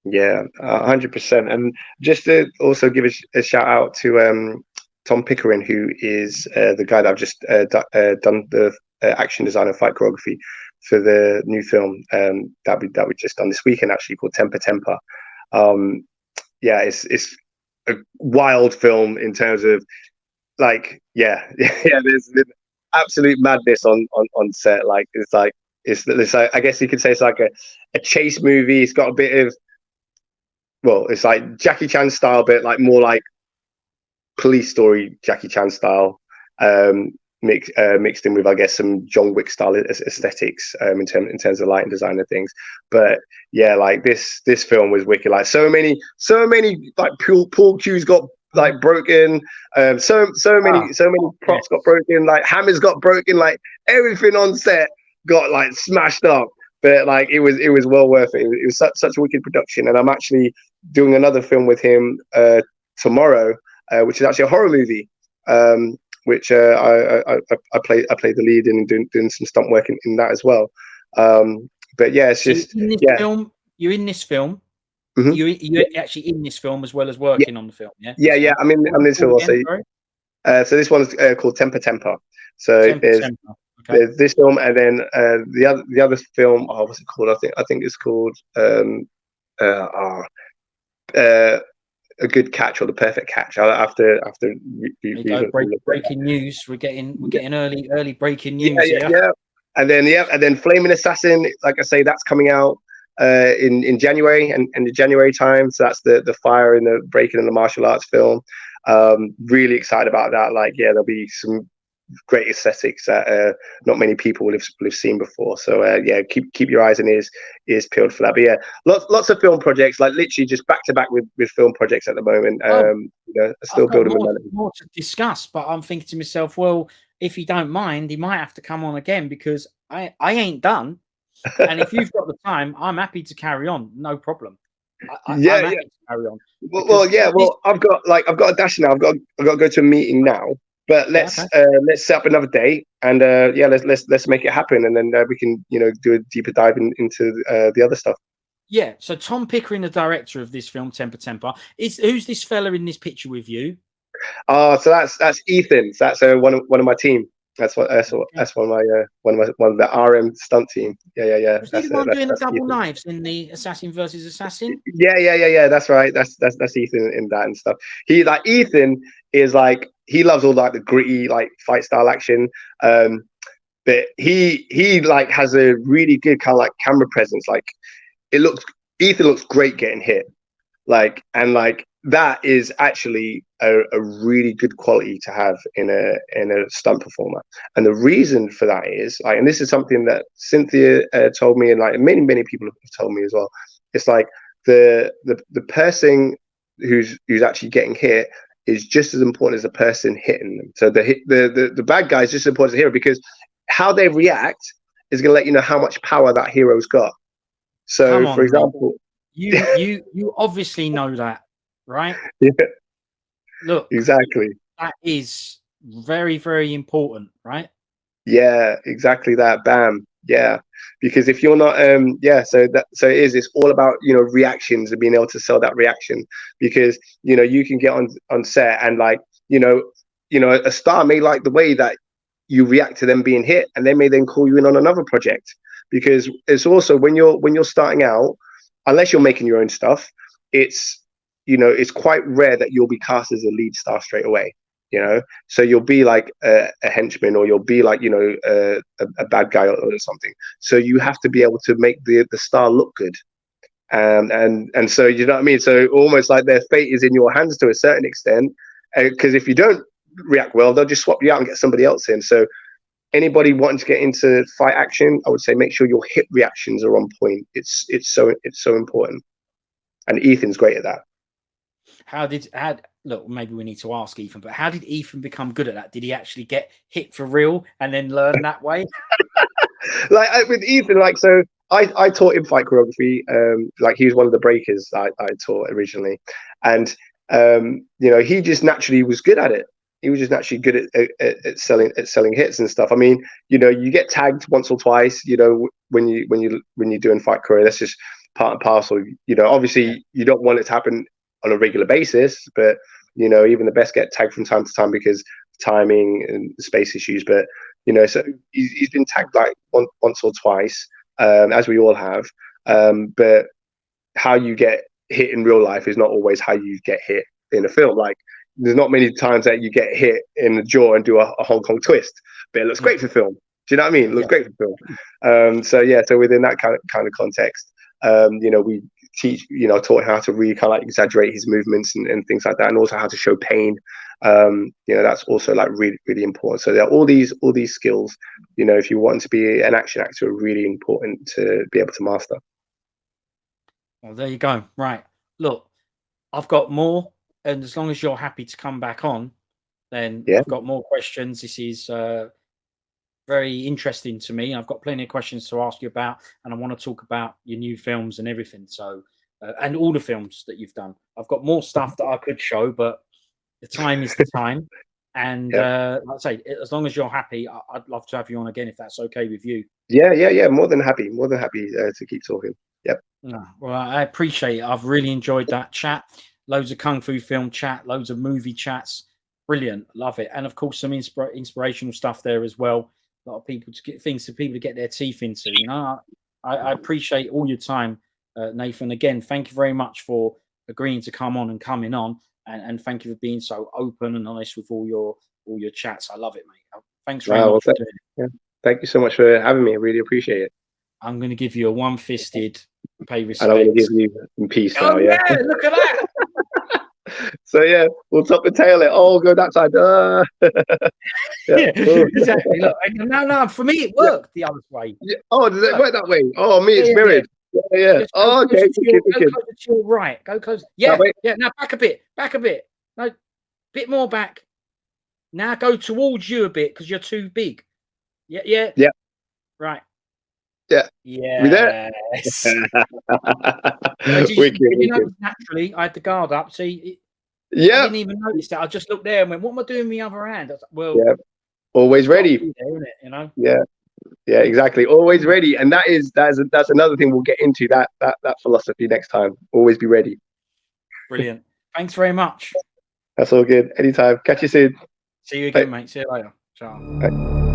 Yeah, 100%. And just to also give a shout out to Tom Pickering, who is the guy that I've just done the action design and fight choreography for the new film that we just done this weekend, actually, called Temper. Yeah, it's a wild film in terms of, like, there's absolute madness on set. Like, it's like I guess you could say it's like a chase movie. It's got a bit of, well, it's like Jackie Chan style, but like more like police story Jackie Chan style, mixed in with, I guess, some John Wick style aesthetics in terms of lighting design and things. But yeah, like this film was wicked. Like so many like pool cues got like broken. So many props got broken. Like hammers got broken. Like everything on set got like smashed up. But like it was well worth it. It was such a wicked production. And I'm actually doing another film with him tomorrow, which is actually a horror movie. Which I played the lead in, doing some stunt work in that as well. But yeah, it's So just in this yeah. film, you're in this film. Mhm. You're actually in this film as well as Yeah, working on the film. Yeah, yeah, this yeah. one. I'm in. What I'm was in it this called film. again? Sorry, So this one's called Temper Temper. So Temper Temper. Okay. there's this film, and then the other film. Oh, what's it called? I think it's called uh, oh, uh, A Good Catch, or The Perfect Catch. I have to There you go. look at that. Breaking news. We're getting early breaking Yeah, news yeah, here. yeah. And then Flaming Assassin. Like I say, that's coming out in January and the January time. So that's the fire and the breaking and the martial arts film. Really excited about that. Like, yeah, there'll be some great aesthetics that not many people will have seen before. So yeah, keep your eyes and ears peeled for that. But yeah, lots of film projects, like literally just back to back with film projects at the moment. Oh, You know, I've still got building momentum. more to discuss, but I'm thinking to myself, well, if you don't mind, he might have to come on again because I ain't done. And if you've got the time, I'm happy to carry on. No problem. Yeah, I'm yeah. happy to carry on Well, because yeah. Well, I've got a dash now. I've got to go to a meeting now. But yeah, okay. let's set up another day, and yeah, let's make it happen, and then we can do a deeper dive into the other stuff. Yeah. So Tom Pickering, the director of this film, Temper Temper, who's this fella in this picture with you? So that's Ethan. So that's one of my team. That's Okay. that's one of the RM stunt team. Yeah. Was he the one doing the double Ethan. knives in the Assassin versus Assassin? Yeah. That's right. That's Ethan in that and stuff. Ethan is like, he loves all like the gritty like fight style action. But he like has a really good kind of like camera presence. Like Ethan looks great getting hit. Like that is actually a really good quality to have in a stunt performer. And the reason for that is like, and this is something that Cynthia told me, and like many people have told me as well. It's like the person who's actually getting hit is just as important as the person hitting them. So the bad guy is just as important as the hero, because how they react is going to let you know how much power that hero's got. Come So for on, mate. example, You obviously know that, right? yeah, Look, exactly. that is very, very important, right? Yeah, exactly that. Bam. Yeah. Because if you're not so it's all about, reactions and being able to sell that reaction. Because, you can get on set and like, a star may like the way that you react to them being hit, and they may then call you in on another project. Because it's also when you're starting out, unless you're making your own stuff, it's it's quite rare that you'll be cast as a lead star straight away. So you'll be like a henchman, or you'll be like a bad guy or something. So you have to be able to make the star look good. And so, you know what I mean? So almost like their fate is in your hands to a certain extent, because if you don't react well, they'll just swap you out and get somebody else in. So anybody wanting to get into fight action, I would say make sure your hip reactions are on point. It's so important, and Ethan's great at that. Look, maybe we need to ask Ethan, but how did Ethan become good at that? Did he actually get hit for real and then learn that way? Like with Ethan, like, so I taught him fight choreography. Like he was one of the breakers I taught originally, and he just naturally was good at it. He was just naturally good at selling hits and stuff. I mean, you get tagged once or twice. When you're doing fight choreo, that's just part and parcel. Obviously you don't want it to happen on a regular basis, but even the best get tagged from time to time because timing and space issues. But so he's been tagged like once or twice, as we all have. But how you get hit in real life is not always how you get hit in a film. Like there's not many times that you get hit in the jaw and do a Hong Kong twist, but it looks great for film. Do you know what I mean? It looks great for film. So within that kind of context, we teach, taught how to really kind of like exaggerate his movements and things like that, and also how to show pain. That's also like really, really important. So there are all these skills, if you want to be an action actor, are really important to be able to master. Well, there you go. Right. Look, I've got more, and as long as you're happy to come back on, then Yeah. I've got more questions. This is very interesting to me. I've got plenty of questions to ask you about, and I want to talk about your new films and everything. So, and all the films that you've done. I've got more stuff that I could show, but The time is the time. And Yeah. like I say, as long as you're happy, I'd love to have you on again if that's okay with you. Yeah. More than happy. More than happy to keep talking. Yep. No, well, I appreciate it. I've really enjoyed that chat. Loads of kung fu film chat, loads of movie chats. Brilliant, love it. And of course, some inspirational stuff there as well. A lot of people to get things for people to get their teeth into. You know, I appreciate all your time, Nathan. Again, thank you very much for agreeing to come on and coming on, and thank you for being so open and honest with all your chats. I love it, mate. Thanks very much for doing it. Yeah. Thank you so much for having me. I really appreciate it. I'm going to give you a one-fisted pay respect. And I'm going to give you some peace now. Oh yeah, look at that. So yeah, we'll top the tail it. Oh, go that side. Yeah, exactly. Look, no. For me, it worked the other way. Yeah. Oh, does it work that way? Oh, me, it's mirrored. Yeah. Just Oh, okay. Go closer to your right. Go close. Yeah. Now back a bit. No, bit more back. Now go towards you a bit because you're too big. Yeah. Right. Yeah. Yeah. We there? Wicked. Naturally, I had the guard up. See. Yeah. I didn't even notice that. I just looked there and went, "What am I doing with my other hand?" I was like, well, yeah. Always ready. There, isn't it? You know. Yeah, exactly. Always ready, and that's another thing we'll get into that philosophy next time. Always be ready. Brilliant. Thanks very much. That's all good. Anytime. Catch you soon. See you again, mate. See you later. Ciao. Bye.